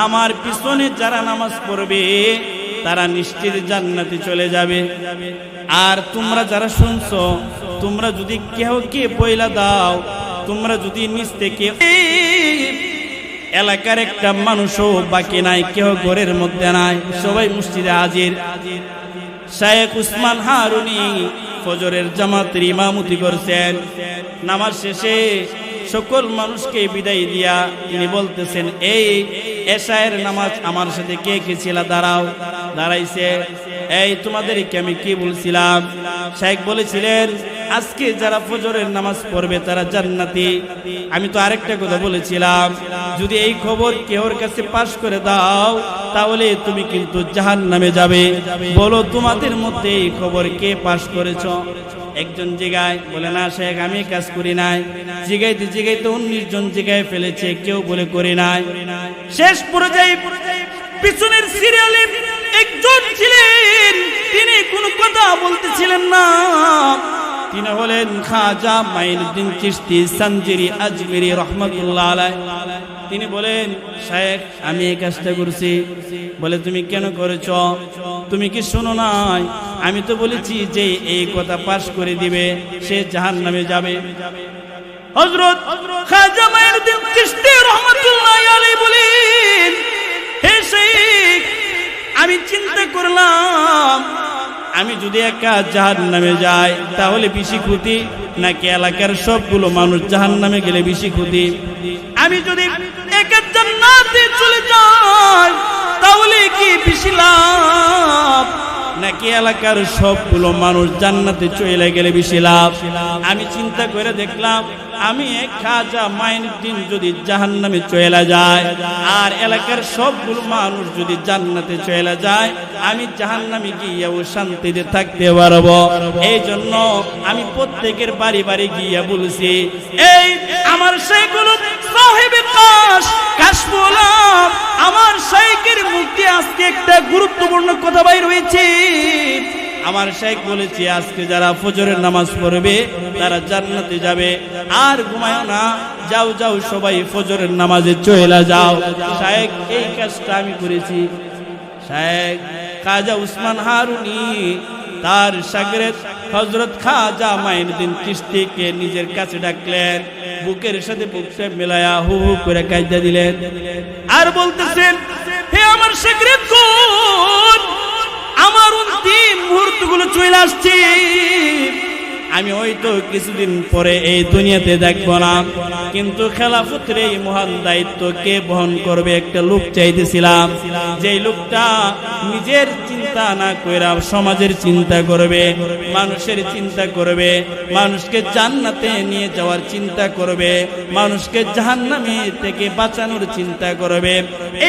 আমার পিছনে যারা নামাজ পড়বে তারা নিশ্চিত জান্নাতে চলে যাবে। আর তোমরা যারা শুনছো, তোমরা যদি কেউ কে পয়লা দাও, তোমরা যদি নিচ থেকে এলাকার একটা মানুষও বাকি নাই, কেউ ঘরের মধ্যে নাই, সবাই মসজিদে হাজির। শায়েখ উসমান হারুনি ফজরের জামাতের ইমামতি করছেন। নামাজ শেষে সকল মানুষকে বিদায় দিয়া তিনি বলতেছেন, এই এশায়ের নামাজ আমার সাথে কে কে ছিল? দাঁড়াও। দাঁড়াইছে। এই তোমাদেরকে আমি কি বলছিলাম? শায়েখ বলেছিলেন, আজকে যারা ফজরের নামাজ পড়বে তারা জান্নাতি। আমি তো আরেকটা কথা বলেছিলাম, যদি এই খবর কেউর কাছে পাশ করে দাও তাহলে তুমি কিন্তু জাহান্নামে যাবে। বলো তোমাদের মধ্যে এই খবর কে পাশ করেছ? একজন জিগায়, বলে না শেখ আমি কাজ করি নাই। জিগাইতে জিগাইতে 19 জন জিগায় ফেলেছে, কেউ বলে করি নাই। শেষ পর্যায়ে পিছনের সিরিয়ালে একজন ছিলেন, তিনি কোনো কথা বলতেছিলেন না। তিনি হলেন খাজা মাইনুদ্দিন চিশতি সানজিরি আজমিরি রহমাতুল্লাহ আলাইহি। তিনি বলেন, শেখ আমি এই কাজটা করছি। বলে তুমি কেন করেছ? তুমি কি শোনো নাই? আমি তো বলেছি যে এই কথা পাশ করে দিবে সে জাহান্নামে যাবে। হযরত খাজা মাইনুদ্দিন চিশতি রহমাতুল্লাহ আলাইহি বলেন, হে শেখ আমি চিন্তা করলাম আমি যদি একা জাহান্নামে যাই তাহলে বেশি ক্ষতি, নাকি এলাকার সবগুলো মানুষ জাহান্নামে গেলে বেশি ক্ষতি? আমি যদি একা জান্নাতে চলে যাই তাহলে কি বেশি লাভ, নাকি এলাকার সবগুলো মানুষ জান্নাতে চলে গেলে বেশি লাভ? আমি চিন্তা করে দেখলাম আমি এক খাজা মাইনুদ্দিন যদি জাহান্নামে চলে যায় আর এলাকার সবগুলো মানুষ যদি জান্নাতে চলে যায়, আমি জাহান্নামে গিয়েও শান্তিতে থাকতে পারবো। এই জন্য আমি প্রত্যেকের বাড়ি বাড়ি গিয়ে বলছি, এই আমার সেইগুলো সাহেবে কাশফুলাম, আমার শাইখের মুক্তি আজকে একটা গুরুত্বপূর্ণ কথা বাইর হয়েছে। আমার শাইখ বলেছে আজকে যারা ফজরের নামাজ পড়বে তারা জান্নাতে যাবে। আর ঘুমায় না, যাও যাও সবাই ফজরের নামাজে চলে যাও। শাইখ এই কাজটা আমি করেছি। শাইখ খাজা উসমান হারুনি তার শাগরেদ হযরত খাজা মাইনুদ্দিন চিশতিকে নিজের কাছে ডাকলেন, বুকের সাথে বুকটা মেলায়া হু হু করে কাঁদতে দিলেন আর বলতেছেন, হে আমার শাগরেদ কোন, আমার অন্তিম মুহূর্তগুলো চলে আসছে। আমি হয়তো কিছুদিন পরে এই দুনিয়াতে দেখব না, কিন্তু খেলাফতের এই মহান দায়িত্ব কে বহন করবে? একটা লোক চাইতেছিলাম, যে লোকটা নিজের চিন্তা না কইরা সমাজের চিন্তা করবে, মানুষের চিন্তা করবে, মানুষকে জান্নাতে নিয়ে যাওয়ার চিন্তা করবে, মানুষকে জাহান্নামে থেকে বাঁচানোর চিন্তা করবে।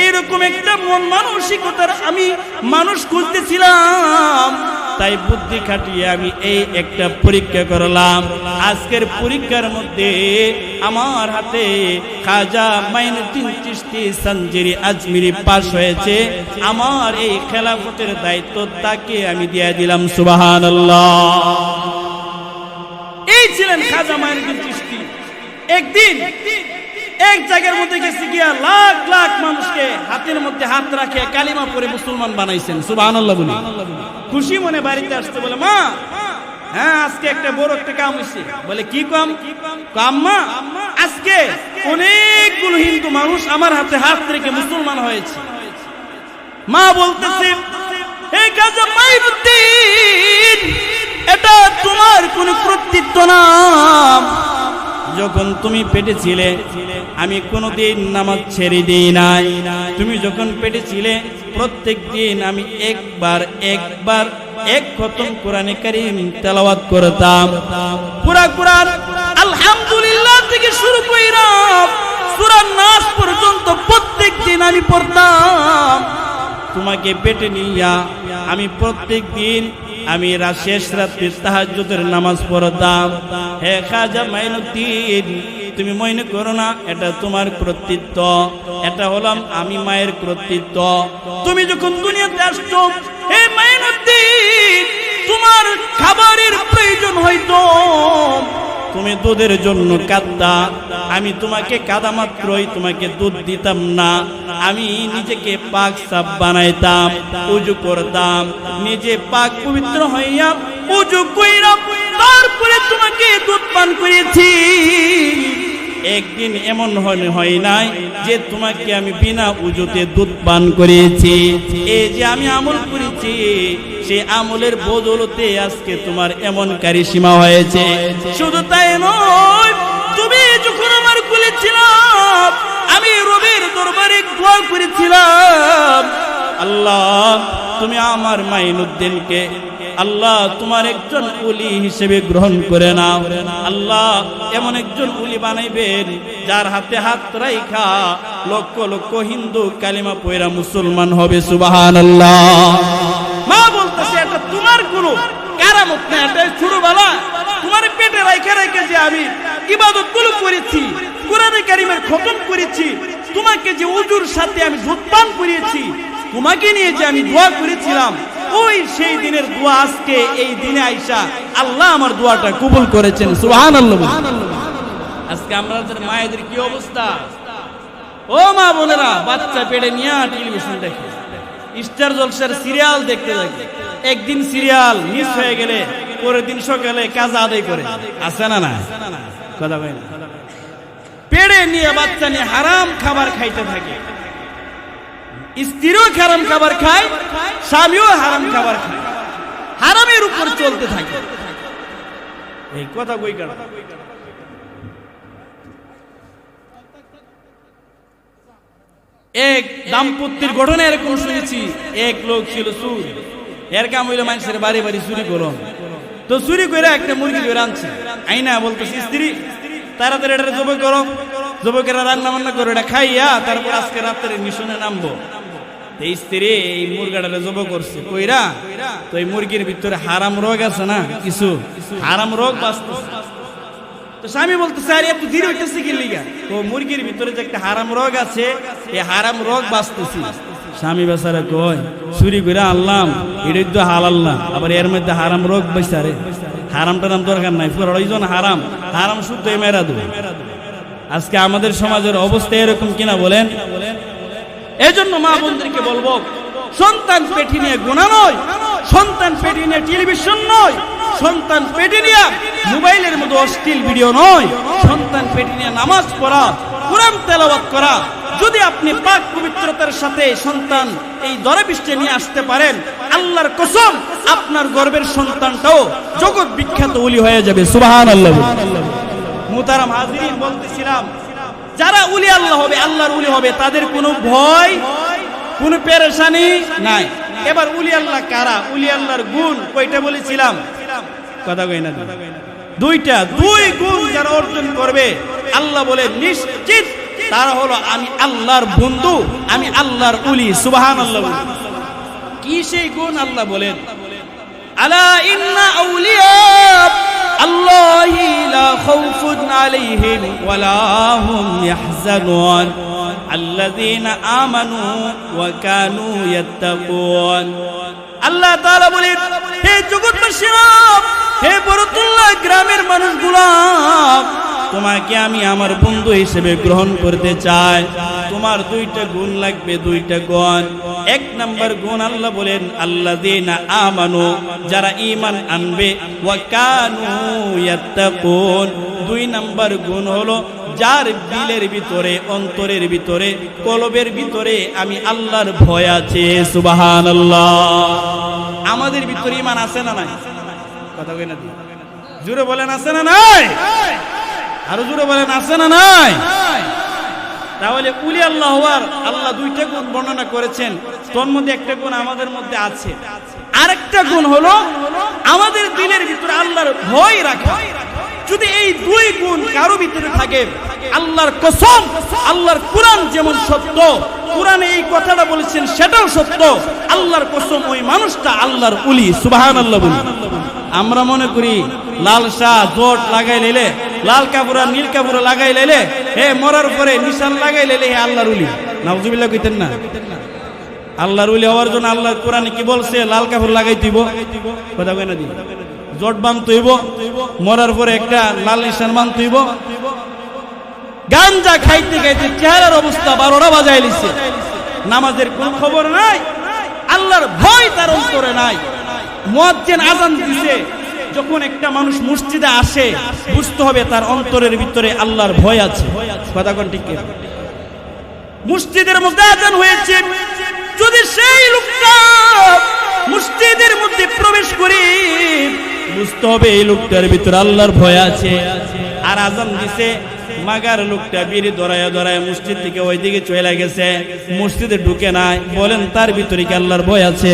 এইরকম একটা মন মানসিকতার আমি মানুষ খুঁজতেছিলাম। তাই বুদ্ধি খাটিয়ে আমি এই একটা পরীক্ষা করলাম। আজকের পরীক্ষার মধ্যে আমার হাতে খাজা মাইনুদ্দিন চিশতি সানজিরি আজমিরি পাশ হয়েছে। আমার এই খেলাফতের দায়িত্ব তাকে আমি দিয়ে দিলাম। সুবহানাল্লাহ। এই ছিলেন খাজা মাইনুদ্দিন চিশতি। একদিন এক জায়গার মধ্যে গেছে গিয়া লাখ লাখ মানুষকে হাতের মধ্যে হাত রাখে কালিমা পড়ে মুসলমান বানাইছেন। সুবহানাল্লাহ বলি। খুশি মনে বাড়িতে আসতে বলে, মা হ্যাঁ আজকে একটা বড় একটা কাম হইছে। বলে কি কাম? আম্মা আজকে অনেকগুলো হিন্দু মানুষ আমার হাতে হাত রেখে মুসলমান হয়েছে। মা বলতেছে, হে খাজা মাইনুদ্দিন, এটা তোমার কোনো কর্তৃত্ব না। যখন তুমি পেটে ছিলে আমি কোনোদিন নামাজ ছেড়ে দিই নাই। তুমি যখন পেটে ছিলে প্রত্যেক দিন আমি একবার এক খতম কোরআনে কারীম তেলাওয়াত করতাম। পুরা কোরআন আলহামদুলিল্লাহ থেকে শুরু কইরা সূরা নাস পর্যন্ত প্রত্যেক দিন আমি পড়তাম। তোমাকে পেটে নিয়া আমি প্রত্যেক দিন আমি শেষ রাত্রে তাহাজ্জুদের নামাজ পড়তাম। হে খাজা মাইনুদ্দিন, তুমি মনে করো না এটা তোমার কর্তৃত্ব, এটা হলাম আমি মায়ের কর্তৃত্ব। তুমি যখন দুনিয়াতে আসছো, হে মাইনুদ্দিন, তোমার খাবারের প্রয়োজন হইতো, তুমি দুধের জন্য কাঁদতা। আমি তোমাকে কাঁদা মাত্রই তোমাকে দুধ দিতাম না। আমি নিজেকে পাক সাফ বানাইতাম, উজু করতাম, নিজে পাক পবিত্র হইয়া উজু কইরা তারপরে তোমাকে দুধ পান করেছি। একদিন এমন হয় নাই যে তোমাকে আমি বিনা উজুতে দুধ পান করেছি। এই যে আমি আমল করেছি, সেই আমলের বদলতে আজকে তোমার এমন কারিশমা হয়েছে। শুধু তাই নয়, তুমি যখন আমার কোলে ছিলাম আমি রবের দরবারে দোয়া করেছিলাম, আল্লাহ তুমি আমার মাইনুদ্দিনকে আল্লাহ তোমার একজন ওলি হিসেবে গ্রহণ করে নাও। আল্লাহ এমন একজন ওলি বানাইবেন যার হাতে হাত রাইখা লক্ষ লক্ষ হিন্দু কালিমা পয়রা মুসলমান হবে। সুবহানাল্লাহ। মা বলতেছে এটা তোমার কোনো কারামত না, এটা ছোটবেলা তোমার পেটে রাইখা রাইখা যে আমি ইবাদতগুলো করেছি, কোরআনে কারিমের খতম করেছি, তোমাকে যে ওযুর সাথে আমি দুধ পান করিয়েছি, তোমাকে নিয়ে যে আমি দোয়া করেছিলাম, ওই সেই দিনের দোয়া আজকে এই দিনে আইসা আল্লাহ আমার দোয়াটা কবুল করেছেন। সুবহানাল্লাহ। আজকে আমাদের মায়েদের কি অবস্থা? ও মা বোনেরা, বাচ্চা পেটে নিয়ে টেলিভিশন দেখে, স্টার জলসার সিরিয়াল দেখতে থাকে। একদিন সিরিয়াল মিস হয়ে গেলে পরের দিন সকালে কাজা আদায় করে, আছে না না? কথা বলেন। পেটে নিয়ে বাচ্চা নিয়ে হারাম খাবার খাইতে থাকে, স্ত্রীও হারাম খাবার খায়, স্বামীও হারাম খাবার খায়, হারামের উপর চলতে থাকে। এই কথা কই কার? এক দাম্পত্যের ঘটনা এরকম শুনেছি। এক লোক ছিল চুর, এর কাম হইলো মানুষের বাড়ি বাড়ি চুরি করো। তো চুরি করে একটা মুরগি ধরে আনছে, আইনা বলতেছে স্ত্রী তাড়াতাড়ি এটা জবাই করো, জবাই করে রান্না বান্না করে এটা খাইয়া তারপর আজকে রাত্রে মিশনে নামবো। এই স্ত্রী এই মুরগাটা জবাই করছে, কইরা তো এই মুরগির ভিতরে হারাম রোগ আছে না, কিছু হারাম রোগ বাঁচতেছে। তো স্বামী বলতেছে আরে এত ধীরে হইতেছে কি লিগা? তো মুরগির ভিতরে যে একটা হারাম রোগ আছে, এই হারাম রোগ বাঁচতেছি। স্বামী বেচারা কয় চুরি করে আনলাম, এটা তো হালাল না, আবার এর মধ্যে হারাম রোগ বেচারে, হারামটা নাম দরকার নাই, প্রয়োজন হারাম, হারাম শুদ্ধ মেরা দেবে। আজকে আমাদের সমাজের অবস্থা এরকম কিনা বলেন? এই জন্য মা বোনদেরকে বলবো, সন্তান পেটে নিয়ে গুনাহ নয়, সন্তান পেটে নিয়ে টেলিভিশন নয়, সন্তান পেটে নিয়ে মোবাইলের মতো অশ্লীল ভিডিও নয়, সন্তান পেটে নিয়ে নামাজ পড়া, কোরআন তেলাওয়াত করা। যদি আপনি পাক পবিত্রতার সাথে সন্তান এই দরবিষ্টে নিয়ে আসতে পারেন, আল্লাহর কসম আপনার গর্বের সন্তানটাও জগৎ বিখ্যাত ওলি হয়ে যাবে। সুবহানাল্লাহ। মুহতারাম হাজিরিন, বলতেছিলাম যারা উলি আল্লাহ হবে, আল্লাহর উলি হবে, তাদের কোনো ভয়, কোনো পেরেশানি নাই। এবার উলি আল্লাহ কারা? উলি আল্লাহর গুণ কয়টা বলেছিলাম? কথা কই না? দুইটা। দুই গুণ যারা অর্জন করবে, আল্লাহ বলে নিশ্চিত তারা হলো আমি আল্লাহর বন্ধু, আমি আল্লাহর উলি। সুবহানাল্লাহ। কি সেই গুণ? আল্লাহ বলেন আলা ইন্না আউলিয়া আল্লাহি লা খাউফুন আলাইহিম ওয়ালা হুম ইয়াহজানুন আল্লাযীনা আমানু ওয়া কানু ইয়াত্তাকুন। আল্লাহ তাআলা বলেন হে জগৎবাসীরা, হে বরতুল্লাহ গ্রামের মানুষগুলা, তোমাকে আমি আমার বন্ধু হিসেবে গ্রহণ করতে চাই। তোমার দুইটা গুণ লাগবে, দুইটা গুণ। এক নাম্বার গুণ আল্লাহ বলেন আল্লাযীনা আমানু, যারা ঈমান আনবে, ওয়া কানু ইয়াত্তাকুন। দুই নাম্বার গুণ হলো যার দিলের ভিতরে, অন্তরের ভিতরে, কলবের ভিতরে আমি আল্লাহর ভয় আছে। সুবহানাল্লাহ। আমাদের ভিতরে ঈমান আছে না নাই? কথা কই না? জোরে বলেন আছে না নাই? আরো জোরে বলেন আছে না নাই? তাহলে উলি আল্লাহ হওয়ার আল্লাহ দুইটা গুণ বর্ণনা করেছেন, তোর মধ্যে একটা গুণ আমাদের মধ্যে আছে। আরেকটা গুণ হলো আমাদের দিলের ভিতরে আল্লাহর ভয় রাখা। যদি এই দুই গুণ কারো ভিতরে থাকে, আল্লাহর কসম, আল্লাহর কোরআন যেমন সত্য, কোরআনে এই কথাটা বলেছেন সেটাও সত্য, আল্লাহর কসম ওই মানুষটা আল্লাহর উলি। সুবহানাল্লাহ। আমরা মনে করি লাল শাহ জোট লাগাই লাইলে, লাল কাপড় আর নীল কাপড় লাগাই লাইলে, হে মরার পরে নিশান লাগাই লাইলে হে আল্লাহর উলি। নাউজুবিল্লাহ কইতেন না? আল্লাহর উলি হওয়ার জন্য আল্লাহর কোরআনে কি বলছে? লাল কাপড় লাগাই দিব, কথা কই না? দিব জোট বাঁধতে হইব, মরার পরে একটা লাল নিশান বাঁধতে হইব। গাঞ্জা খাইতে খাইতে চেহারার অবস্থা 12টা বাজাই লিছে, নামাজের কোন খবর নাই, আল্লাহর ভয় তার অন্তরে নাই। মুয়াজ্জিন আযান দিছে, যখন একটা মানুষ মসজিদে আসে বুঝতে হবে তার অন্তরের ভিতরে আল্লাহর ভয় আছে। কথা কোন ঠিক? মসজিদের মধ্যে আযান হয়েছে, যদি সেই লোকটা মসজিদের মধ্যে প্রবেশ করে বুঝতে হবে এই লোকটার ভিতরে আল্লাহর ভয় আছে। আর আযান দিছে, মাগার লোকটা বিড়ি ধরায় ধরায় মসজিদ থেকে ওইদিকে চলে গেছে, মসজিদে ঢুকে নাই, বলেন তার ভিতরে কি আল্লাহর ভয় আছে?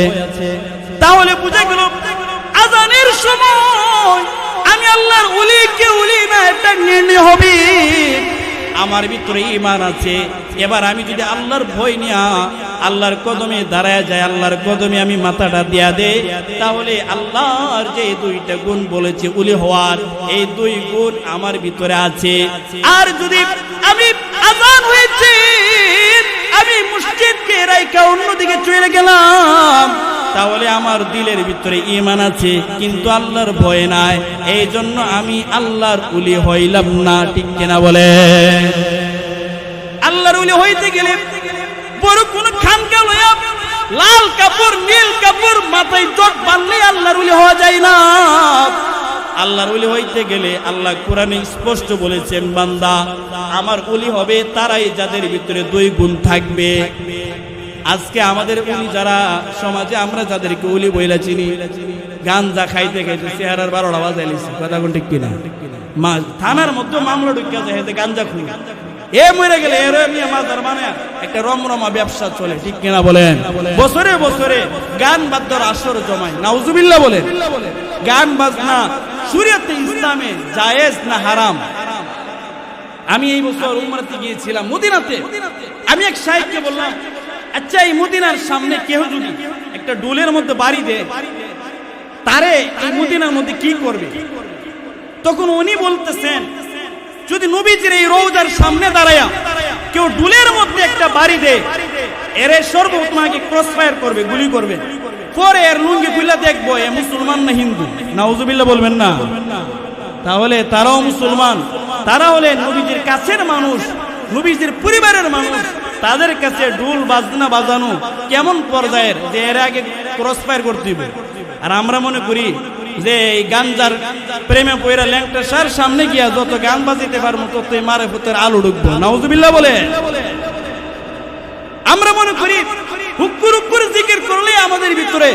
তাহলে বুঝা গেল সময় আমি আল্লাহর ওলি কে ওলি না এটা নির্ণয় হবে। আমার ভিতরে ঈমান আছে, এবার আমি যদি আল্লাহর ভয় নিয়ে আল্লাহর কদমে দাঁড়ায় যায়, আল্লাহর কদমে আমি মাথাটা দিয়া দেই, তাহলে আল্লাহর যে দুইটা গুণ বলেছে ওলি হওয়ার, এই দুই গুণ আমার ভিতরে আছে। আর যদি আমি আযান হয়েছে আমি মসজিদকে রাইখা অন্যদিকে চলে গেলাম, তাহলে আমার দিলের ভিতরে ঈমান আছে কিন্তু আল্লাহর ভয় নাই, এই জন্য আমি আল্লাহর ওলি হইলাম না। ঠিক কিনা বলে? আল্লাহর ওলি হইতে গেলে বড় কোন খানকা লয়া লাল কাপড় নীল কাপড় মাথায় জট বাঁধলে আল্লাহর ওলি হওয়া যায় না। আল্লাহর ওলি হইতে গেলে আল্লাহ কোরআনে স্পষ্ট বলেছেন, বান্দা আমার ওলি হবে তারাই যাদের ভিতরে দুই গুণ থাকবে। আজকে আমাদের ওলি যারা সমাজে আমরা যাদেরকে ওলি বইলা চিনি, গাঞ্জা খাইতে খাইতে চেহারার 12টা বাজাইলিছে, কথা কোন ঠিক কিনা? থানার মধ্যে মামলা ঢুকিয়া যায় গাঞ্জা খুন, এ মরে গেলে এর নিয়ে মাজার মানে একটা রমরমা ব্যবসা চলে। ঠিক কিনা বলেন? বছরে বছরে গান বাদ্যর আসর জমায়, নাউজুবিল্লাহ বলেন। গান বাজনা শরীয়তে ইসলামে জায়েজ না হারাম? আমি এই বছর উমরাতে গিয়েছিলাম মদিনাতে, আমি এক শাইখকে বললাম, আচ্ছা এই মদিনার সামনে কেউ যদি একটা ডোলের মধ্যে বাড়ি দেয় তারে এই মদিনার মধ্যে কি করবে? তখন উনি বলতেছেন, যদি নবীজির এই রওজার সামনে দাঁড়ায়া কেউ ডুলের মধ্যে একটা বাড়ি দেয়, এরে সর্বপ্রথম আগে ক্রস ফায়ার করবে, গুলি করবে, পরে এর লুঙ্গি খুলে দেখবো এ মুসলমান না হিন্দু। নাউজুবিল্লাহ বলবেন না? তাহলে তারাও মুসলমান, তারা হলেন নবীজির কাছের মানুষ, নবীজির পরিবারের মানুষ, তাদের কাছে ডুল বাজনা বাজানো কেমন পর্যায়ের যে এর আগে ক্রস ফায়ার করতে হবে। আর আমরা মনে করি যে এই গাঞ্জার প্রেমে পয়রা ল্যাংটা সার সামনে গিয়া যত গান বাজাইতে পারবো ততই মারে ফুতের আলু ঢুকবো। নাউজুবিল্লাহ বলে আমরা মনে করি হুক্কুর হুক্কুর জিকির করলে আমাদের ভিতরে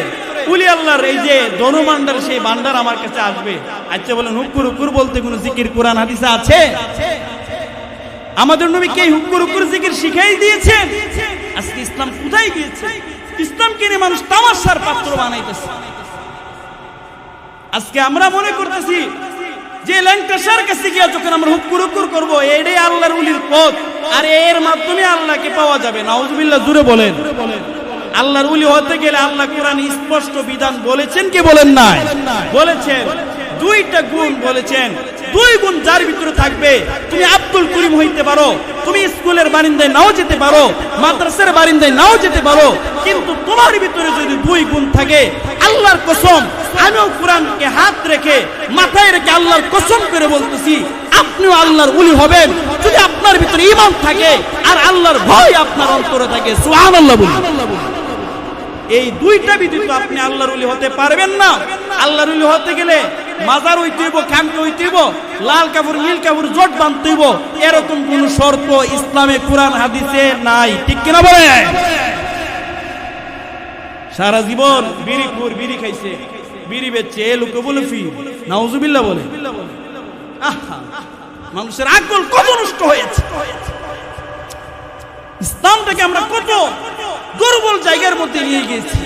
উলি আল্লাহর এই যে ধনভাণ্ডার সেই ভান্ডার আমার কাছে আসবে। আচ্ছা বলেন, হুক্কুর হুক্কুর বলতে কোনো জিকির কোরআন হাদিসে আছে? আমাদের নবী কে হুক্কুর হুক্কুর জিকির শিখাই দিয়েছেন? আজকে ইসলাম কোথায় গিয়েছে? ইসলামকে নিয়ে মানুষ তামাশার পাত্র বানাইতেছে। আজকে আমরা মনে করতেছি যে ল্যাংটাসার কাছে গিয়ে যখন আমরা হুক্কুর হুক্কুর করবো এটাই আল্লাহর ওলির পথ, আর এর মাধ্যমে আল্লাহকে পাওয়া যাবে। নাউজুবিল্লাহ জুড়ে বলেন। আল্লাহর ওলি হতে গেলে আল্লাহ কোরআনে স্পষ্ট বিধান বলেছেন কি বলেন নাই? বলেছেন, দুইটা গুণ বলেছেন। দুই গুণ যার ভিতরে থাকবে, তুমি আব্দুল করিম হইতে পারো, তুমি স্কুলের বারিন্দায় নাও যেতে পারো, মাদ্রাসার বারিন্দায় নাও যেতে পারো, কিন্তু তোমার ভিতরে যদি দুই গুণ থাকে, আল্লাহর কসম আমিও কোরআনকে হাত রেখে মাথায় রেখে আল্লাহর কসম করে বলতেছি, আপনিও আল্লাহর ওলি হবেন যদি আপনার ভিতরে ঈমান থাকে আর আল্লাহর ভয় আপনার অন্তরে থাকে। সুবহানাল্লাহ বলুন। এই দুইটা ব্যতীত আপনি আল্লাহর ওলি হতে পারবেন না। আল্লাহর ওলি হতে গেলে মাজার হইতে হইব, খানকা হইতে হইব, লাল কাপড় নীল কাপড় জট বাঁধতে হইব, এরকম কোন শর্ত ইসলামে কোরআন হাদিসে নাই। ঠিক কিনা বলে? সারা জীবন বিড়ি খাইছে, বিড়ি বেচছে, এ লোকে বলে ফি। নাউজুবিল্লাহ বলে। আহা, মানুষের আকল কত নষ্ট হয়েছে। ইসলামটাকে আমরা কত দুর্বল জায়গার মধ্যে নিয়ে গেছি।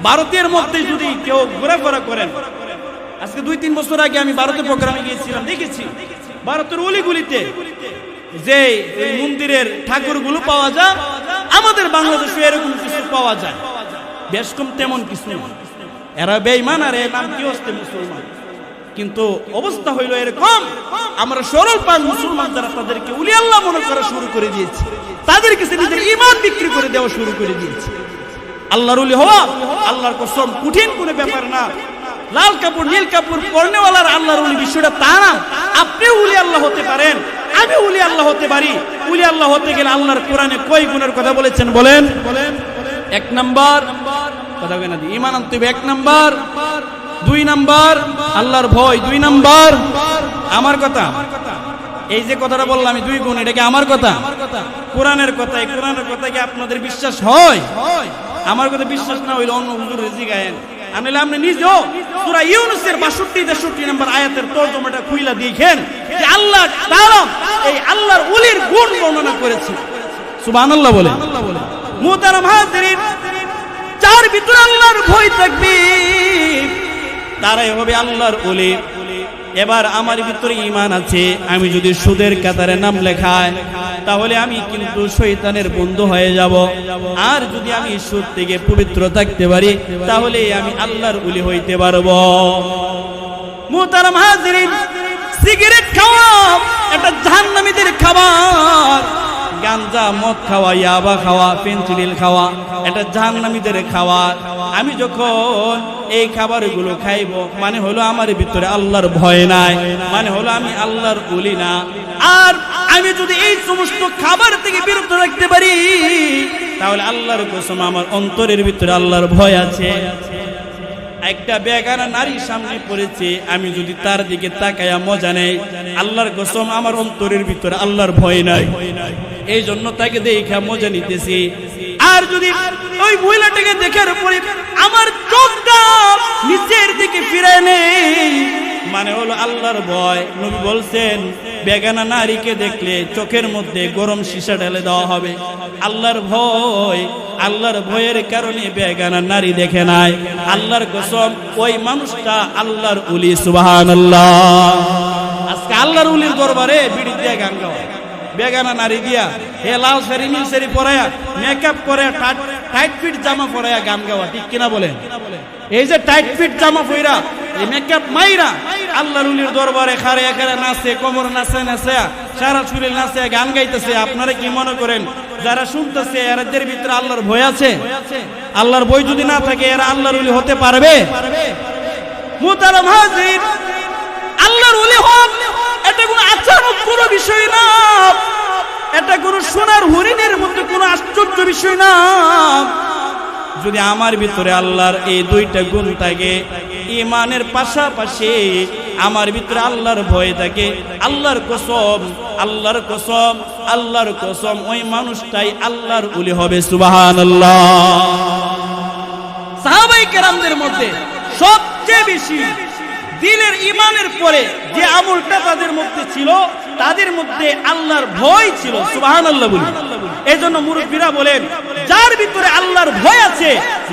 ভারতের মধ্যে যদি কেউ ঘোরাফেরা করেন, আজকে 2-3 বছর আগে আমি ভারতের প্রোগ্রামে গিয়েছিলাম, দেখেছি ভারতের অলিগুলিতে যে মন্দিরের ঠাকুরগুলো পাওয়া যায়, আমাদের বাংলাদেশে এরকম কিছু পাওয়া যায়। বেশ কম তেমন কিছু না। এরা বেঈমান আর এর নাম কি হচ্ছে মুসলমান। কিন্তু অবস্থা হইল এরকম, আমরা সরল পান মুসলমান যারা তাদেরকে উলি আল্লাহ মনে করা শুরু করে দিয়েছি, তাদের কাছে নিজের ঈমান বিক্রি করে দেওয়া শুরু করে দিয়েছি। আল্লাহর ওলি হওয়া আল্লাহর কসম কঠিন কোনো ব্যাপার না। লাল কাপড় নীল কাপড় পরনেওয়ালার আল্লাহর ওলি বিষয়টা তা না। আপনি উলি আল্লাহ হতে পারেন, আমি উলি আল্লাহ হতে পারি। উলি আল্লাহ হতে গেলে আল্লাহর কোরআনে কয় গুণের কথা বলেছেন বলেন? 1 নাম্বার কথা কেন দি ঈমান আনতে হবে, 1 নাম্বার। 2 নাম্বার আল্লাহর ভয়, 2 নাম্বার আমার কথা। এই যে কথাটা বললাম আমি 2 গুণ, এটা কি আমার কথা? কোরআনের কথা। এই কোরআনের কথা কি আপনাদের বিশ্বাস হয়? আমার কথা বিশ্বাস না হইলে অন্য হুজুর রেজি গায়েন, আনলে আপনি নিজেও সূরা ইউনূসের 62-63 নম্বর আয়াতের তরজমাটা খুইলা দেখেন যে আল্লাহ তাআলা এই আল্লাহর ওলির গুণ বর্ণনা করেছে। সুবহানাল্লাহ বলে। মুহতারাম হাজিরিন, যার ভিতরে আল্লাহর ভয় থাকবে, তারাই হবে আল্লাহর ওলি। এবার আমার ভিতরে ঈমান আছে, আমি যদি সুদের কাতারে নাম লেখাই তাহলে আমি কিন্তু শয়তানের বন্ধু হয়ে যাব। আর যদি আমি সুদ থেকে পবিত্র থাকতে পারি তাহলে আমি আল্লাহর ওলি হইতে পারবো। মুহতারাম হাজিরিন, সিগারেট খাওয়া এটা জাহান্নামীদের খাবার। গাঞ্জা, মদ খাওয়া, ইয়াবা খাওয়া, পেনসিডিল খাওয়া এটা জাহান্নামীদের খাবার। আমি যখন এই খাবারগুলো খাইব মানে হলো আমার ভিতরে আল্লাহর ভয় নাই, মানে হলো আমি আল্লাহর ওলি না। আর আমি যদি এই সমস্ত খাবার থেকে বিরত রাখতে পারি তাহলে আল্লাহর কসম আমার অন্তরের ভিতরে আল্লাহর ভয় আছে। একটা বেগানা নারীর সামনে পড়েছে, আমি যদি তার দিকে তাকায়া মজা নেই, আল্লাহর কসম আমার অন্তরের ভিতরে আল্লাহর ভয় নাই, এই জন্য তাকে দেখা মজা নিতেছি। আর যদি ওই মহিলাটাকে দেখার পরে আমার চোখটা নিচের দিকে ফিরে নেই, মানে হলো আল্লাহর ভয়। নবী বলছেন বেগানা নারীকে দেখলে চোখের মধ্যে গরম সীসা ঢেলে দেওয়া হবে। আল্লাহর ভয়, আল্লাহর ভয়ের কারণে বেগানা নারী দেখে নাই। আল্লাহর কসম ওই মানুষটা আল্লাহর ওলি। সুবহানাল্লাহ। আজকে আল্লাহর ওলির দরবারে বিড়ি দিয়ে গান গাওয়া, বেগানা নারী দিয়া হে লাল শাড়ি নীল শাড়ি পরায়া মেকআপ করে টাইট ফিট জামা পরায়া গান গাওয়া, ঠিক কিনা বলেন? এই যে টাইট ফিট জামা পরা, এই মেকআপ মাইরা আল্লাহর ওলির দরবারে খারে খারে নাচে, কোমর নাচে নাচে, সারা শরীর নাচে, গান গাইতেছে। আপনারা কি মনে করেন যারা শুনতেছে এদের ভিতরে আল্লাহর ভয় আছে? আল্লাহর ভয় যদি না থাকে এরা আল্লাহর ওলি হতে পারবে? মুহতারাম হাজির, আল্লাহর ওলি হওয়া এটা কোনো আচানক কোনো বিষয় না, এটা কোনো সোনার হরিণের মধ্যে কোনো আশ্চর্য বিষয় না। যদি আমার ভিতরে আল্লাহর এই দুইটা গুণ থাকে, ঈমানের পাশাপাশি আমার ভিতরে আল্লাহর ভয় থাকে, আল্লাহর কসম, আল্লাহর কসম, আল্লাহর কসম ওই মানুষটাই আল্লাহর ওলি হবে। সুবহানাল্লাহ। সাহাবায়ে কেরামদের মধ্যে সবচেয়ে বেশি দিলের ঈমানের পরে যে আমলটা তাদের মধ্যে ছিল, তাদের মধ্যে আল্লাহর ভয় ছিল। সুবহানাল্লাহ বলি। এজন্য মুরব্বীরা বলেন যার ভিতরে আল্লাহর ভয় আছে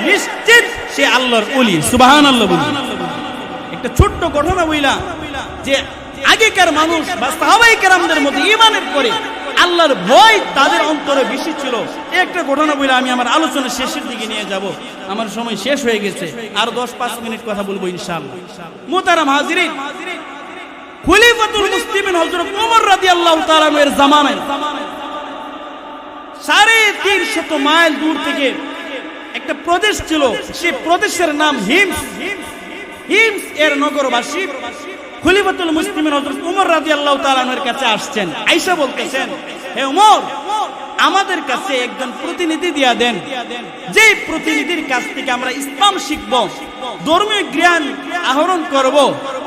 নিশ্চিত সে আল্লাহর ওলি। সুবহানাল্লাহ বলি। একটা ছোট্ট ঘটনা বইলা যে আগেকার মানুষ বা সাহাবায়ে কেরামদের মধ্যে ঈমানের পরে আল্লাহর ভয় তাদের অন্তরে বেশি ছিল। একটা ঘটনা বইলা আমি আমার আলোচনা শেষের দিকে নিয়ে যাব, আমার সময় শেষ হয়ে গেছে, আর 10-5 মিনিট কথা বলবো ইনশাআল্লাহ। মুহতারাম হাজিরিন, খলিফাতুল মুসলিমিন হযরত ওমর রাদিয়াল্লাহু তাআলা এর জামানায় 350 মাইল দূর থেকে একটা প্রদেশ ছিল, সেই প্রদেশের নাম হিমস। হিমস এর নগরবাসী খলিফাতুল মুসলিমিন হযরত ওমর রাদিয়াল্লাহু তাআলা এর কাছে আসছেন। আয়েশা বলতেছেন, হে ওমর, আমাদের কাছে একজন প্রতিনিধি দিয়া দেন, যে প্রতিনিধির কাছ থেকে আমরা ইসলাম শিখব, ধর্মীয় জ্ঞান আহরণ করব,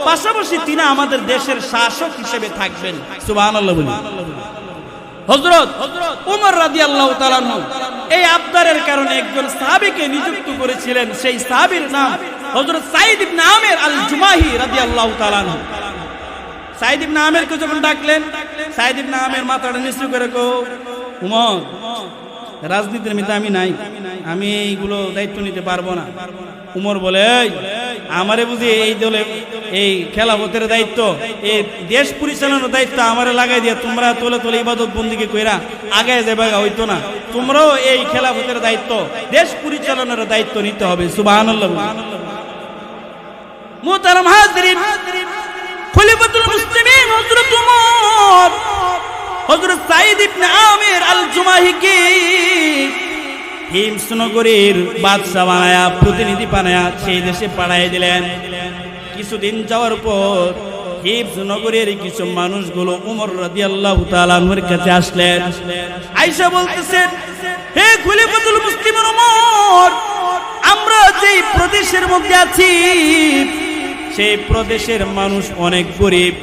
পাশাপাশি তিনি আমাদের দেশের শাসক হিসেবে থাকবেন। সুবহানাল্লাহ বলি। হযরত ওমর রাদিয়াল্লাহু তাআলা এই আবদারের কারণে একজন সাহাবীকে নিযুক্ত করেছিলেন। সেই সাহাবীর নাম হযরত সাঈদ ইবনে আমির আল জুমাহি রাদিয়াল্লাহু তাআলা। সাঈদ ইবনে আমিরকে যখন ডাকলেন, সাঈদ ইবনে আমির মাথাটা নিচু করে কো, ওমর, রাজনীতির মধ্যে আমি নাই, আমি এইগুলো দায়িত্ব নিতে পারবো না। উমর বলে, আমারে বুঝি এই দলে এই খেলাফতের দায়িত্ব, এই দেশ পরিচালনার দায়িত্ব আমারে লাগাই দিয়া তোমরা তোলে তোলে ইবাদত বন্দিকে কইরা আগায় যাবে হইতো না, তোমরাও এই খেলাফতের দায়িত্ব, দেশ পরিচালনার দায়িত্ব নিতে হবে। সুবহানাল্লাহ। মুহতারাম হাজিরিন, খলিফাতুল মুসলিমিন হযরত ওমর হযরত সাঈদ ইবনে আমির আল জুমাহিকে হিমস নগরীর বাদশা বানায়া, প্রতিনিধি বানায়া সেই দেশে পাঠায় দিলেন। কিছুদিন যাওয়ার পর হিমস নগরীর কিছু মানুষগুলো ওমর রাদিয়াল্লাহু তাআলা এর কাছে আসলেন। আয়েশা বলতেছেন, হে খলিফাতুল মুসলিমিন ওমর, আমরা যে প্রদেশের মধ্যে আছি সেই প্রদেশের মানুষ অনেক গরিব,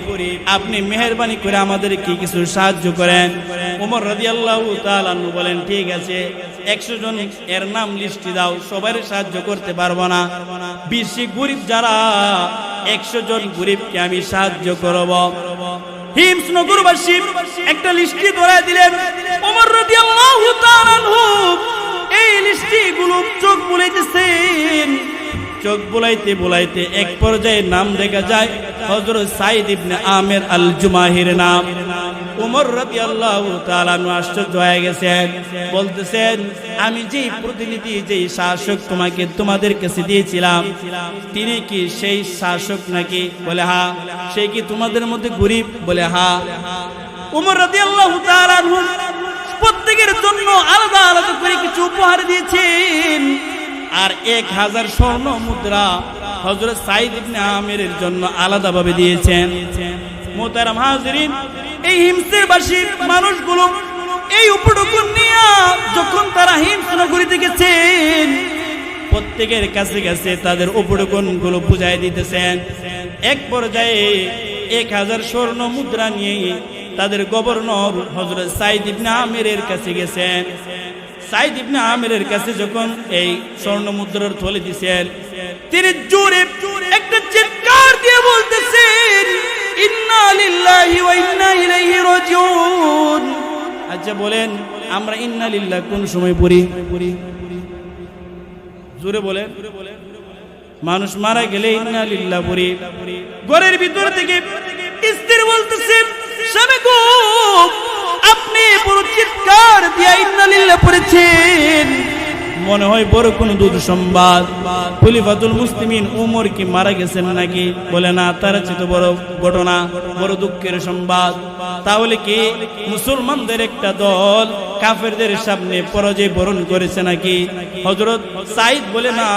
আপনি মেহেরবানি করে আমাদের কি কিছু সাহায্য করেন। ওমর রাদিয়াল্লাহু তাআলা বলেন, ঠিক আছে, 100 জন এর নাম লিস্টে দাও, সবার সাহায্য করতে পারবো না, বেশি গরিব যারা 100 জন গরিবকে আমি সাহায্য করব। হিমস নগরবাসী একটা লিস্টি ধরায় দিলেন। ওমর রাদিয়াল্লাহু তাআলা এই লিস্টি গুলো চোখ বুলাইতেছেন, চোখ বুলাইতে বুলাইতে এক পর্যায়ে নাম দেখা যায় হযরত সাঈদ ইবনে আমির আল জুমাহির নাম। ওমর রাদিয়াল্লাহু তাআলা আশ্চর্য হয়ে গেছেন, বলতেছেন আমি যেই প্রতিনিধি যেই শাসক তোমাদের কাছে দিয়েছিলাম তিনি কি সেই শাসক নাকি? বলে হ্যাঁ। সেই কি তোমাদের মধ্যে গরিব? বলে হ্যাঁ। ওমর রাদিয়াল্লাহু তাআলা প্রত্যেকের জন্য আলাদা আলাদা করে কিছু উপহার দিয়েছেন, আর 1000 স্বর্ণ মুদ্রা হযরত সাঈদ ইবনে আমিরের জন্য আলাদাভাবে দিয়েছেন। মুহতারাম হাজিরিন, এই হিমসের বাসী মানুষগুলো এই উপটুকুন নিয়ে যখন তারা হিমস নগরীতে গেছেন প্রত্যেকের কাছে কাছে তাদের উপটুকুন গুলো বুঝাই দিতেছেন। এক পর্যায়ে 1000 স্বর্ণ মুদ্রা নিয়ে তাদের গভর্নর হযরত সাঈদ ইবনে আমিরের কাছে গেছেন। সাঈদ ইবনে আমিরের কাছে যখন এই স্বর্ণ মুদ্রার থলে দিয়েছেন তিনি জোরে একটা চিৎকার দিয়ে বলতেছেন ইন্না লিল্লাহি ওয়া ইন্না ইলাইহি রাজিউন। আচ্ছা বলেন আমরা ইন্না লিল্লাহ কোন সময় পড়ি? জোরে বলেন। মানুষ মারা গেলে ইন্না লিল্লাহ পড়ি। ঘরের ভিতর থেকে স্ত্রী বলতেছেন স্বামী গো আপনি বড় চিৎকার দিয়ে ইন্না লিল্লাহ পড়েছেন, মনে হয় বড় কোনো দুঃসংবাদ। খলিফাতুল মুসলিমিন ওমর কি মারা গেছেন নাকি? বলে না, তার চেয়ে বড় ঘটনা, বড় দুঃখের সংবাদ। তাহলে কি মুসলমানদের একটা দল কাফেরদের সামনে পরাজয় বরণ করেছে নাকি? হযরত সাঈদ বলে না,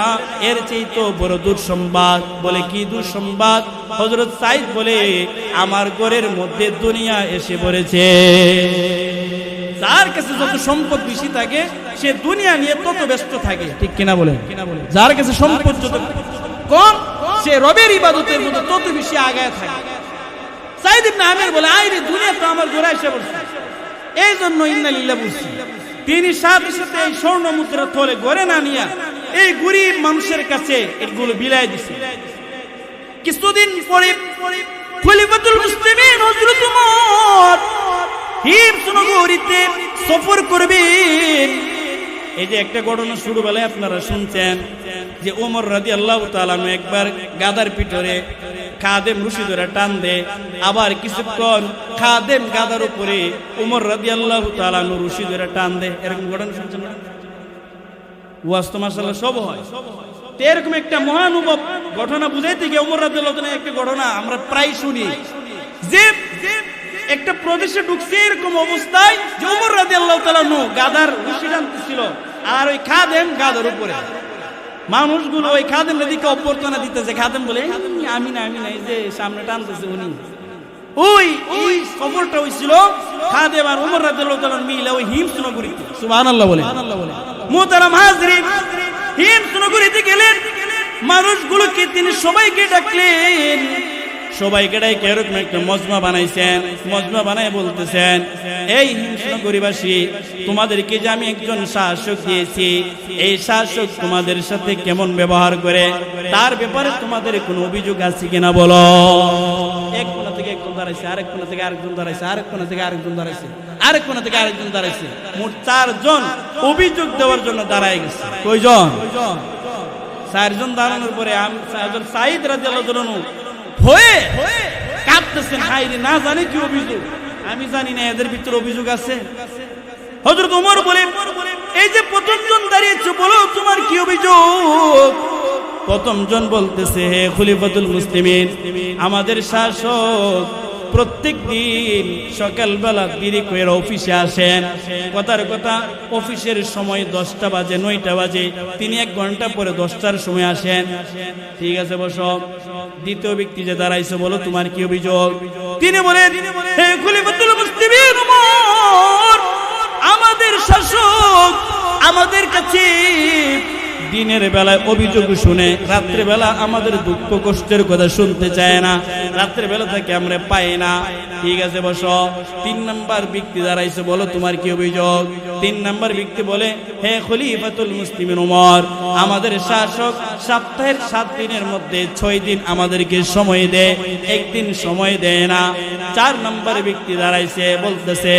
এর চেয়ে তো বড় দুঃসংবাদ। বলে কি দুঃসংবাদ? হযরত সাঈদ বলে আমার ঘরের মধ্যে দুনিয়া এসে পড়েছে। যার কাছে যত সম্পদ বেশি থাকে সে দুনিয়া নিয়ে তত ব্যস্ত থাকে, ঠিক কিনা বলেন? যার কাছে সম্পদ যত কম সে রবের ইবাদতের মধ্যে তত বেশি আগায় থাকে। সাঈদ ইবনে আমির বলে আইরে দুনিয়া তো আমার ঘরে এসে পড়ছে, এই জন্য ইন্না লিল্লাহ বলছি। তিনি সাথে সাথে এই স্বর্ণ মুদ্রা থলে ঘরে না নিয়ে এই গরিব মানুষের কাছে এগুলো বিলাই দিছে। কিছুদিন পরে খলিফাতুল মুসলিমিন হযরত ওমর হিমস নগরীতে সফর করবেন। এই যে একটা ঘটনা শুরুবেলায় আপনারা শুনছেন যে ওমর রাদিয়াল্লাহু তাআলা একবার গাদার পিঠরে খাদেম রশি ধরে টান দেয়, আবার কিছুক্ষণ খাদেম গাদার উপরে ওমর রাদিয়াল্লাহু তাআলা রশি ধরে টান দেয়। এরকম ঘটনা শুনছেন না? ওয়াজ তো মাশাআল্লাহ সব হয়। তো এরকম একটা মহানুভব ঘটনা বুঝাইতে গিয়ে ওমর রাদিয়াল্লাহু তাআলা একটা ঘটনা আমরা প্রায় শুনি যে একটা প্রদেশে ঢুকছে এরকম অবস্থায় যে ওমর রাদিয়াল্লাহু তাআলা গাদার রশি টানতেছিল আর ওই খাদেম গাদার উপরে। মানুষগুলো ওই খাদেমের দিকে অভ্যর্থনা দিতেছে। খাদেম বলে আমি না এই যে সামনে টানতেছে উনি। ওই সফরটা হইছিল খাদেম আর ওমর রাদিয়াল্লাহু তাআলা মিলে ওই হিমস নগরীতে। সুবহানাল্লাহ বলে। মুহতারাম হাজিরিন, হিমস নগরীতে গেলেন, মানুষগুলোকে তিনি সবাইকে ডাকলেন। সবাইকে ডাইকে এরকম একটা মজমা বানাইছেন। মজমা বানায় বলতেছেন এই হিমস নগরীবাসী তোমাদেরকে যে আমি একজন শাসক দিয়েছি, এই শাসক তোমাদের সাথে কেমন ব্যবহার করে তার ব্যাপারে তোমাদের কোনো অভিযোগ আছে কিনা বলো। এক কোণা থেকে একজন দাঁড়াইছে, আরেক কোণা থেকে আরেকজন দাঁড়াইছে, আরেক কোণা থেকে আরেকজন দাঁড়াইছে, আরেক কোণা থেকে আরেকজন দাঁড়াইছে। মোট 4 জন অভিযোগ দেওয়ার জন্য দাঁড়ায় গেছে। কয়জন? 4 জন দাঁড়ানোর পরে সাঈদ রাদিয়াল্লাহু তাআলা হয়ে কাঁদতেছেন, হায়রে না জানি কি অভিযোগ, আমি জানি না এদের ভিতরে অভিযোগ আছে। হযরত ওমর বলে এই যে প্রথম জন দাঁড়িয়েছে বলো তোমার কি অভিযোগ? প্রথম জন বলতেছে হে খলিফাতুল মুসলিমিন, আমাদের শাসক প্রত্যেক দিন সকালবেলা দেরি করে অফিসে আসেন। কথার কথা অফিসের সময় 10টা বাজে 9টা বাজে, তিনি 1 ঘন্টা পরে 10টার সময় আসেন। ঠিক আছে বসো। দ্বিতীয় ব্যক্তি যে দাঁড়াইছে বলো তোমার কি অভিযোগ? তিনি বলেন হে খলিফাতুল মুসলিমিন ওমর, আমাদের শাসক আমাদের কাছে দিনের বেলায় অভিযোগ শুনে রাত্রে বেলা আমাদের দুঃখ কষ্টের কথা শুনতে চায় না, রাত্রে বেলা থেকে আমরা পাই না। ঠিক আছে বসো। 3 নাম্বার ব্যক্তি দাঁড়াইছে বলো তোমার কি অভিযোগ? 3 নাম্বার ব্যক্তি বলে হে খলিফাতুল মুসলিমিন ওমর, আমাদের শাসক সপ্তাহের 7 দিনের মধ্যে 6 দিন আমাদেরকে সময় দেয়, 1 দিন সময় দেয় না। 4 নাম্বার ব্যক্তি দাঁড়াইছে বলতেছে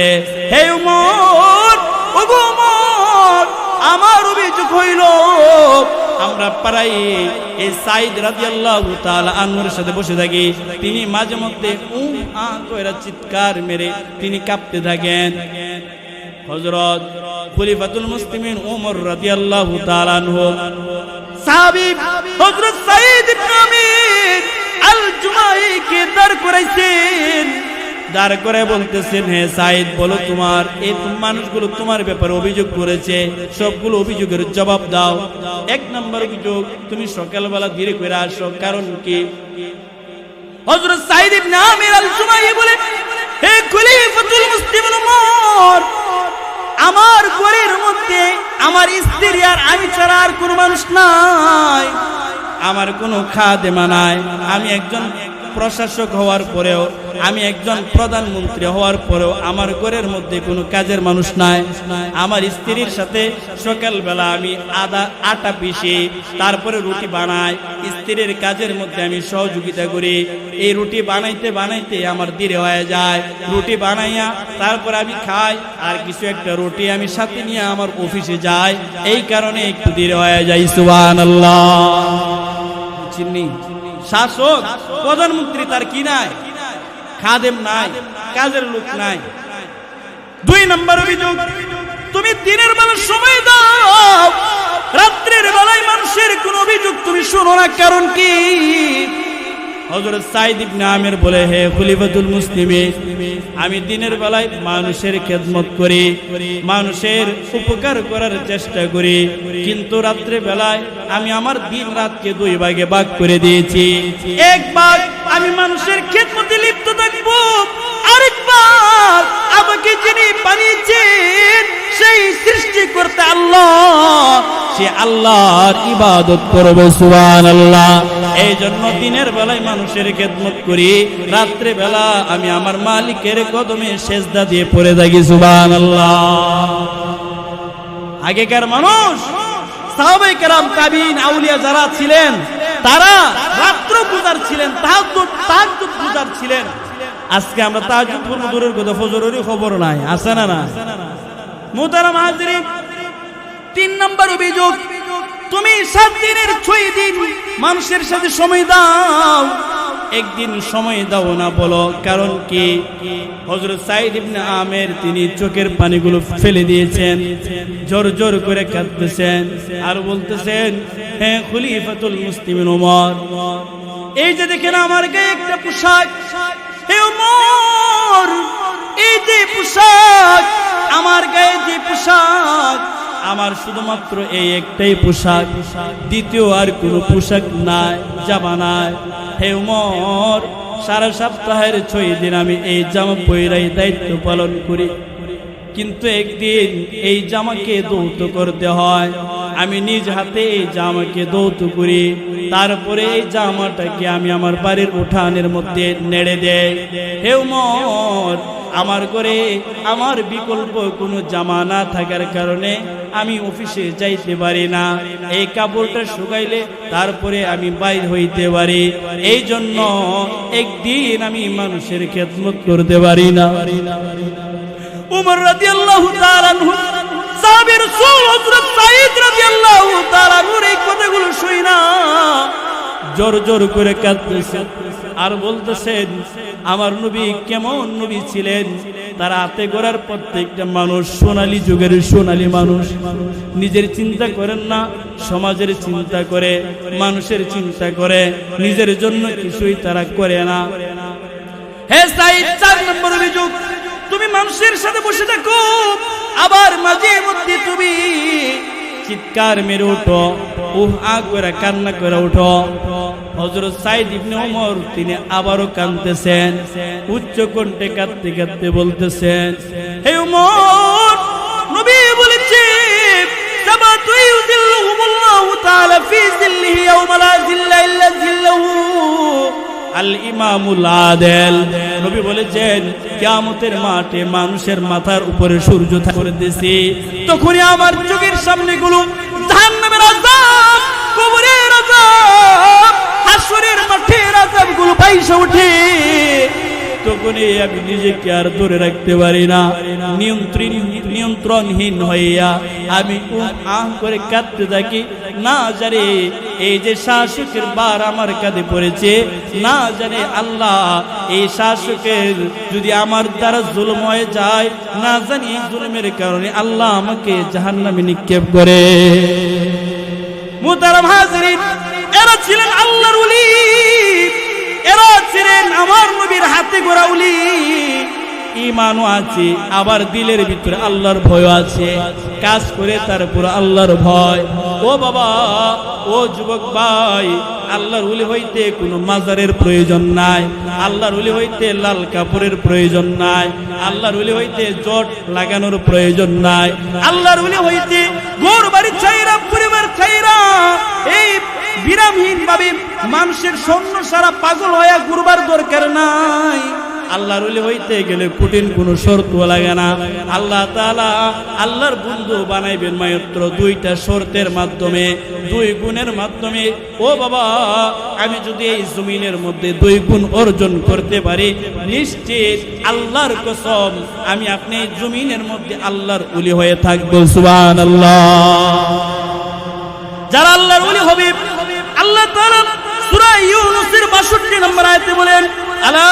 হে ওমর, ওগো ওমর, আমার অভিযোগ হইল আমরা প্রায় এই সাইদ রাদিয়াল্লাহু তাআলা আনহুর সাথে বসে থাকি, তিনি মাঝে মধ্যে কইরা চিৎকার মেরে তিনি কাঁপতে থাকেন। হযরত খলিফাতুল মুসলিমিন ওমর রাদিয়াল্লাহু তাআলা আনহু সাহাবী হযরত সাইদ ইবনে আমির আল জুমাইকে দাঁড় করাইছেন, দাঁড় করে বলতেছেন, হে সাইদ বলো তোমার এই মানুষগুলো তোমার ব্যাপারে অভিযোগ করেছে, সবগুলো অভিযোগের জবাব দাও। এক নম্বর অভিযোগ, তুমি সকালবেলা ধীরে করে আসো, কারণ কি? হযরত সাইদ ইবনে আমির আল জুমাই বলে, হে খলিফাতুল মুসলিমিন ওমর, আমার ঘরের মধ্যে আমার স্ত্রী আর আমি ছাড়া আর কোনো মানুষ নাই, আমার কোনো খাদেমা নাই, আমি একজন প্রশাসক হওয়ার পরেও, আমি একজন প্রধানমন্ত্রী হওয়ার পরেও আমার ঘরের মধ্যে কোনো কাজের মানুষ নাই। আমার স্ত্রীর সাথে সকালবেলা আমি আটা পিষি, তারপরে রুটি বানাই, স্ত্রীর কাজের মধ্যে আমি সহযোগিতা করি। এই রুটি বানাইতে বানাইতে আমার দেরি হয়ে যায়, রুটি বানাইয়া তারপর আমি খাই, আর কিছু একটা রুটি আমি সাথে নিয়ে আমার অফিসে যাই, এই কারণে একটু দেরি হয়ে যায়। সুবহানাল্লাহ। চিনি শাসক প্রধানমন্ত্রী, তার কি নাই? খাদেম নাই, কাজের লোক নাই। দুই নম্বর অভিযোগ, তুমি দিনের বেলা সময় দাও, রাত্রের বেলায় মানুষের কোন অভিযোগ তুমি শোনো না, কারণ কি? হযরত সাইদ ইবনে আমির বলে, হে খলিফাতুল মুসলিমিন, আমি দিনের বেলায় মানুষের খেদমত করি, মানুষের উপকার করার চেষ্টা করি, কিন্তু রাত্রে বেলায় আমি আমার দিন রাতকে দুই ভাগে ভাগ করে দিয়েছি। এক ভাগ আমি মানুষের খেদমতে লিপ্ত থাকবো, আরেক ভাগ আমাকে যিনি বানিয়েছেন সেই সৃষ্টিকর্তা আল্লাহ, সে আল্লাহর ইবাদত করব। সুবহানাল্লাহ। এই জন্য দিনের বেলায় মানুষের খেদমত করি, রাত্রে বেলা আমি আমার মালিকের কদমে সেজদা দিয়ে পড়ে থাকি। সুবহানাল্লাহ। আগেকার মানুষ সাহাবায়ে কেরাম, তাবিঈন, আউলিয়া যারা ছিলেন, তারা রাত্র পূজার ছিলেন, তাহাজ্জুদ পূজার ছিলেন। আজকে আমরা তাহাজ্জুদ পড়ব দূরের কথা, ফজরেরই খবর নাই, আছে না না? মুহতারাম হাজিরিন, তিন নম্বর অভিযোগ, তুমি 7 দিনের 6 দিন মানুষের সাথে সময় দাও, একদিন সময় দাও না, বলো কারণ কি? হযরত সাইদ ইবনে আমির তিনি চোখের পানিগুলো ফেলে দিয়েছেন, জোর জোর করে কাঁদতেছেন আর বলতেছেন, হে খলিফাতুল মুসলিমিন ওমর, এই যে দেখেন আমার গায়ে একটা পোশাক, হে ওমর, এই যে পোশাক, আমার গায়ে যে পোশাক, আমার শুধুমাত্র এই একটাই পোশাক, দ্বিতীয় আর কোনো পোশাক নাই, জামা নাই। হে ওমর, সারা সপ্তাহের 6 দিন আমি এই জামা পরাই দায়িত্ব পালন করি, কিন্তু একদিন এই জামাকে ধৌত করতে হয়, আমি নিজ হাতে এই জামাকে ধৌত করি, তারপরে এই জামাটাকে আমি আমার বাড়ির উঠানের মধ্যে নেড়ে দেই। হে ওমর, আমার ঘরে আমার বিকল্প কোনো জামা না থাকার কারণে আমি অফিসে যাইতে পারি না, এই কাপড়টা শুকাইলে তারপরে আমি বাইর হইতে পারি, এই জন্য একদিন আমি মানুষের খেদমত করতে পারি না। উমর রাদিয়াল্লাহু তাআলা আনহু, সাহাবী রাসূল হযরত সাঈদ রাদিয়াল্লাহু তাআলা আনহুর এই কথাগুলো শুইনা জোর জোর করে কাঁদতেছেন আর বলতেছেন, আমার নবী কেমন নবী ছিলেন, তার হাতে গড়ার প্রত্যেকটা মানুষ সোনালী যুগের সোনালী মানুষ, নিজের চিন্তা করেন না, সমাজের চিন্তা করে, মানুষের চিন্তা করে, নিজের জন্য কিছুই তারা করে না। হে সাঈদ, 4 নম্বর অভিযোগ, তুমি মানুষের সাথে বসে থাকো, আবার মাঝে মধ্যে তুমি চিৎকার মেরে উঠো, করে কান্না করে উঠো। হযরত সাঈদ ইবনে ওমর তিনি আবারও কাঁদতেছেন, উচ্চ কণ্ঠে কাঁদতে কাঁদতে বলতেছেন, হে ওমর, নবী বলেছেন, সাবাতু ইউযিল্লুহুমুল্লাহু তাআলা ফি যিল্লিহি ইয়াওমা লা যিল্লা ইল্লা যিল্লুহু, আল ইমামুল আদিল। নবী বলেছেন, কিয়ামতের মাঠে মানুষের মাথার উপরে সূর্য করে দিয়েছি, তখনই আমার চোখের সামনে গুলো জাহান্নামের আযাব, কবরের আযাব, হাসরের মাঠের আযাব গুলো বাইসে ওঠে। তো তখনই আমি নিজেকে আর ধরে রাখতে পারি না, নিয়ন্ত্রণহীন হইয়া আমি আহ করে কাঁদতে থাকি। না জানে এই যে শাসকের বার আমার কাঁধে পড়েছে, না জানে আল্লাহ এই শাসকের যদি আমার দ্বারা জুলুম হয়ে যায়, না জানি এই জুলুমের কারণে আল্লাহ আমাকে জাহান্নামে নিক্ষেপ করে। মুহতারাম হাজিরিন, এরা ছিলেন আল্লাহর ওলি, এরা ছিলেন আমার নবীর হাতে গড়া ওলি। ঈমানও আছে, আবার দিলের ভিতরে আল্লাহর ভয় আছে, কাজ করে তারপর আল্লাহর ভয়। ও বাবা, ও যুবক ভাই, আল্লাহর ওলি হইতে কোনো মাজারের প্রয়োজন নাই, আল্লাহর ওলি হইতে লাল কাপড়ের প্রয়োজন নাই, আল্লাহর ওলি হইতে জট লাগানোর প্রয়োজন নাই, আল্লাহর ওলি হইতে ঘর বাড়ি ছাইরা পরিবার ছাইরা এই বিরামহীন ভাবে মানুষের সৈন্য সারা পাগল হইয়া ঘুরবার দরকার নাই। আল্লাহর ওলি হইতে গেলে কঠিন কোনো শর্ত লাগে না। আল্লাহ তাআলা আল্লাহর বন্ধু বানাইবেন মাত্র দুইটা শর্তের মাধ্যমে, দুই গুণের মাধ্যমে। ও বাবা, আমি যদি এই জমিনের মধ্যে দুই গুণ অর্জন করতে পারি, নিশ্চিত আল্লাহর কসম আমি আপনি এই জমিনের মধ্যে আল্লাহর ওলি হয়ে থাকবো। সুবহানাল্লাহ। যারা আল্লাহর ওলি হবে, আল্লাহ তাআলা সূরা ইউনূসের 62 নম্বর আয়াতে বলেন, আলা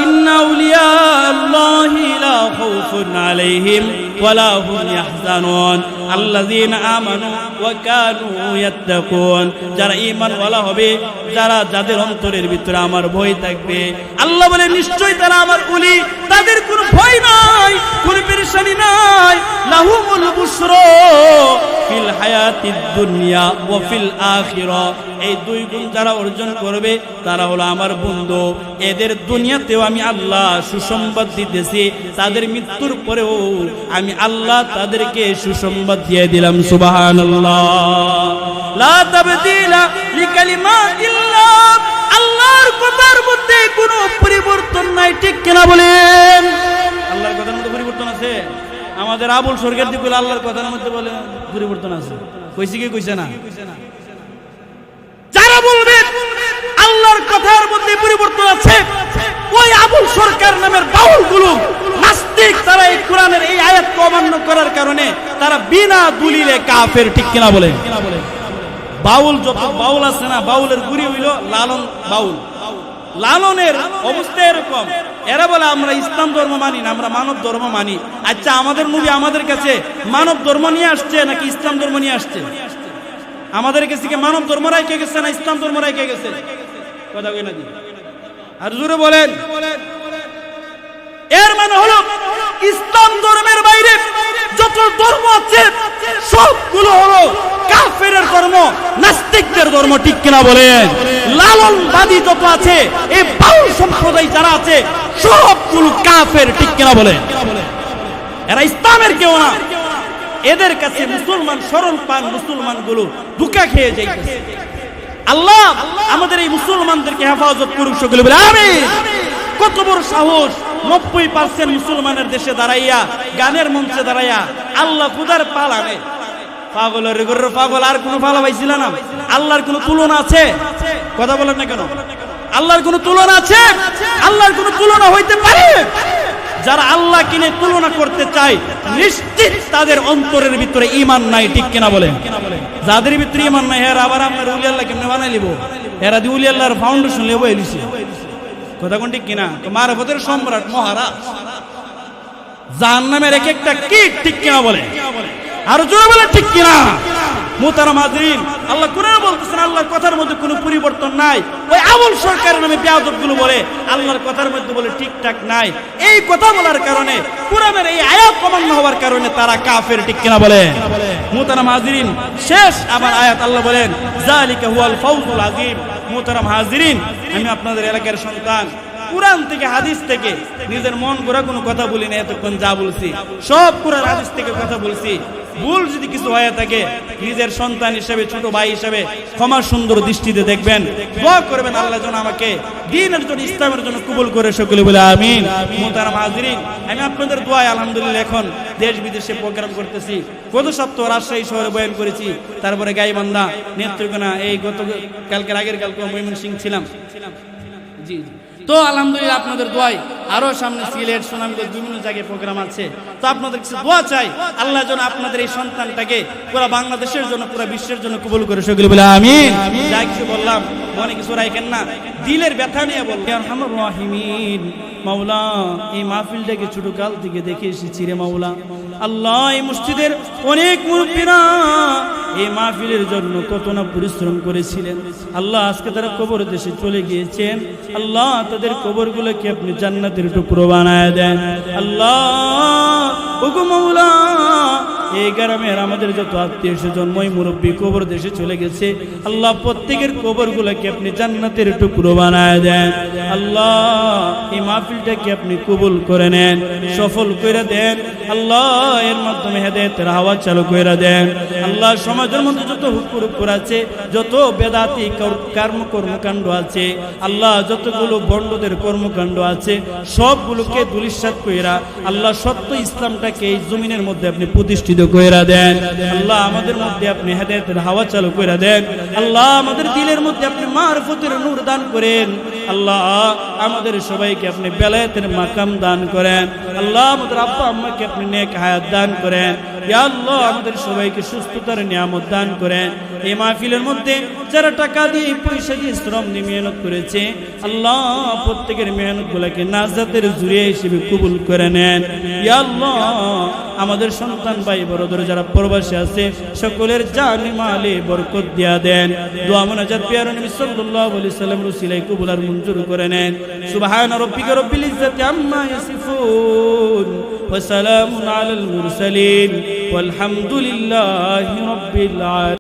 ইন্না আউলিয়া আল্লাহি লা খাউফুন আলাইহিম ওয়া লা হুম ইয়াহজানুন আল্লাযীনা আমানু ওয়া কানু ইয়াত্তাকুন। যারা ঈমানওয়ালা হবে, যারা যাদের অন্তরের ভিতরে আমার ভয় থাকবে, আল্লাহ বলে নিশ্চয়ই তারা আমার ওলি, তাদের কোনো ভয় নাই, কোনো পেরেশানি নাই। লাহুমুল বুশরা ফিল হায়াতিদ দুনিয়া ওয়া ফিল আখিরাহ। এই দুই গুণ যারা অর্জন করবে তারা হলো আমার বন্ধু। এদের দুনিয়াতেও আমি আল্লাহ সুসংবাদ দিতেছি, তাদের মৃত্যুর পরেও আমি আল্লাহ তাদেরকে সুসংবাদ দিয়ে দিলাম। সুবহানাল্লাহ। লা তাবদীলা লিকালিমাতিল্লাহ। আল্লাহর কথার মধ্যে কোনো পরিবর্তন নাই, ঠিক কিনা বলেন? আল্লাহর কথার মধ্যে পরিবর্তন আছে? আমাদের আবুল সরকার দিকে আল্লাহর কথার মধ্যে বলে পরিবর্তন আছে, কইছে কি কইছে না? যারা বলবে আল্লাহর কথার মধ্যে পরিবর্তন আছে, ওই আবুল সরকার নামের বাউলগুলো নাস্তিক। তারা এই কোরআনের এই আয়াতকে অমান্য করার কারণে তারা বিনা দলিলে কাফের, ঠিক কিনা বলে? বাউল যত বাউল আছে না, বাউলের গুরি হইল লালন বাউল। লালনের অবস্থা এরকম, এরা বলে আমরা ইসলাম ধর্ম মানি না, আমরা মানব ধর্ম মানি। আচ্ছা, আমাদের নবী আমাদের কাছে মানব ধর্ম নিয়ে আসছে নাকি ইসলাম ধর্ম নিয়ে আসছে? আমাদের কাছে কি মানব ধর্ম রাইখে গেছে না ইসলাম ধর্ম রাইখে গেছে? কথা কই নাকি? আর জোরে বলেন। এর মানে হলো ইসলাম ধর্মের বাইরে যত ধর্ম আছে সবগুলো হলো কাফেরের ধর্ম, নাস্তিকদের ধর্ম, ঠিক কিনা বলেন? লালনবাদী যত আছে, এই বাউল সম্প্রদায় যারা আছে সবগুলো কাফের, ঠিক কিনা বলেন? এরা ইসলামের কেউ না। এদের কাছে মুসলমান সরল পান, মুসলমান গুলো ধোঁকা খেয়ে যাইতেছে। আল্লাহ আমাদের এই মুসলমানদেরকে হেফাজত করুক, সকলে বলে আমিন। কত বড় সাহস! 90% মুসলমানের দেশে দাঁড়াইয়া, গানের মঞ্চে দাঁড়াইয়া আল্লাহ খুদার পালানে পাগলের ঘরের পাগল, আর কোনো পালা পাইছিল না। আল্লাহর কোনো তুলনা আছে? কথা বলেন না কেন? আল্লাহর কোনো তুলনা আছে? আল্লাহর কোনো তুলনা হইতে পারে? যারা আল্লাহ কিনে তুলনা করতে চায়, নিশ্চিত তাদের অন্তরের ভিতরে ঈমান নাই, ঠিক কিনা বলেন? যাদের ভিতরে ঈমান নাই, এরা আবার আপনার উলি আল্লাহ কেমনে বানাই লিব? এরা দি উলি আল্লাহর ফাউন্ডেশন লেব এলিছে। কথা কোন ঠিক কিনা? মারফতের সম্রাট মহারাজ, জাহান্নামের এক একটা কীট, ঠিক কিনা বলে? আর জোরে বলে ঠিক কিনা? মুহতারাম হাজিরিন, আল্লাহ কোরআনে বলতেছেন আল্লাহর কথার মধ্যে কোনো পরিবর্তন নাই। ওই আবুল সরকারের নামে বেয়াদবগুলো বলে আল্লাহর কথার মধ্যে বলে ঠিকঠাক নাই। এই কথা বলার কারণে, কোরআনের এই আয়াত অমান্য হওয়ার কারণে তারা কাফের, ঠিক কিনা বলে? মুহতারাম হাজিরিন, শেষ আবার আয়াত আল্লাহ বলেন যালিকা হুয়াল ফাউজুল আযীম। মুহতারাম হাজিরিন, আমি আপনাদের এলাকার সন্তান, কোরআন থেকে হাদিস থেকে নিজের মন গড়া কোনো কথা বলি না। এতক্ষণ যা বলছি সব কোরআন হাদিস থেকে কথা বলছি। ভুল যদি কিছু হয়ে থাকে, নিজের সন্তান হিসেবে, ছোট ভাই হিসেবে ক্ষমা সুন্দর দৃষ্টিতে দেখবেন, দোয়া করবেন আল্লাহ যেন আমাকে দ্বীনের জন্য, ইসলামের জন্য কবুল করে, সকলে বলে আমিন। মুহতারাম হাজিরিন, আমি আপনাদের দোয়ায় আলহামদুলিল্লাহ এখন দেশ বিদেশে প্রোগ্রাম করতেছি। গত সপ্তাহ রাজশাহী শহরে বয়ান করেছি, তারপরে গাইবান্ধা, নেত্রকোনা, এই কালকের আগের কালকে ময়মনসিংহ ছিলাম। জি, তো আলহামদুলিল্লাহ আপনাদের দোয়ায় আরো সামনে সিলেট সুনামগঞ্জ বিভিন্ন জায়গায় প্রোগ্রাম আছে। তো আপনাদের কাছে দোয়া চাই আল্লাহ যেন আপনাদের এই সন্তানটাকে পুরো বাংলাদেশের জন্য পুরো বিশ্বের জন্য কবুল করে সকলে বলে আমিন। যা কিছু বললাম মনে কিছু রাখেন না, দিলের ব্যথা নিয়ে বলবেন। আরহামুর রাহিমিন মাওলা, এই মাহফিলটাকে ছোটকাল থেকে দেখে এসেছি রে মাওলা। আল্লাহ এই মসজিদের অনেক মুরব্বীরা এই মাহফিলের জন্য কত না পরিশ্রম করেছিলেন। আল্লাহ আজকে তারা কবর দেশে চলে গিয়েছেন। আল্লাহ তাদের কবরগুলোকে আপনি জান্নাতের টুকরো বানায় দেন। আল্লাহ ওগো মাওলা, এই গ্রামের আমাদের যত আত্মীয় স্বজন মই মুরব্বী কবর দেশে চলে গেছে, আল্লাহ প্রত্যেকের কবরগুলোকে আপনি জান্নাতের টুকরো বানায় দেন। আল্লাহ এই মাহফিলটাকে আপনি কবুল করে নেন, সফল করে দেন। আল্লাহ এর মাধ্যমে হেদায়েতের হাওয়া চালু করে দেন। আল্লাহ সমাজের মধ্যে যত হুকুর আছে, যত বেদাতি কর্মকাণ্ড আছে, আল্লাহ যতগুলো বন্ডদের কর্মকাণ্ড আছে, সবগুলোকে ধূলিসাৎ কইরা আল্লাহ সত্য ইসলামটাকে এই জমিনের মধ্যে আপনি প্রতিষ্ঠিত কইরা দেন। আল্লাহ আমাদের মধ্যে আপনি হেদায়েতের হাওয়া চালু কইরা দেন। আল্লাহ আমাদের দিলের মধ্যে আপনি মারফতের নূর দান করেন। আল্লাহ আমাদের সবাইকে আপনি বেলায়েতের মাকাম দান করেন। আল্লাহ আমাদের আব্বা আম্মাকে আপনি নেক হায়াত দান করেন। ইয়া আল্লাহ আমাদের সবাইকে সুস্থতার নিয়ামত দান করেন। এই মাহফিলের মধ্যে যারা টাকা দিয়ে পয়সা দিয়ে শ্রম দিয়ে মেহনত করেছে, আল্লাহ প্রত্যেকের মেহনত গুলাকে নাজাতের জুরিয়া হিসেবে কবুল করে নেন। ইয়া আল্লাহ আমাদের সন্তান ভাই বড়দের যারা প্রবাসী আছে সকলের জানে মালে বরকত দিয়া দেন। দোয়া মুনাজাত প্রিয় নবী সাল্লাল্লাহু আলাইহি ওয়াসাল্লাম রসিলাই কবুল আর মঞ্জুর করে নেন। সুবহান রাব্বিকা রাব্বিল ইজ্জাতি আম্মা ইয়াসিফুন ওয়া সালামুন আলাল মুরসালিন ওয়ালহামদুলিল্লাহি রাব্বিল আলামিন।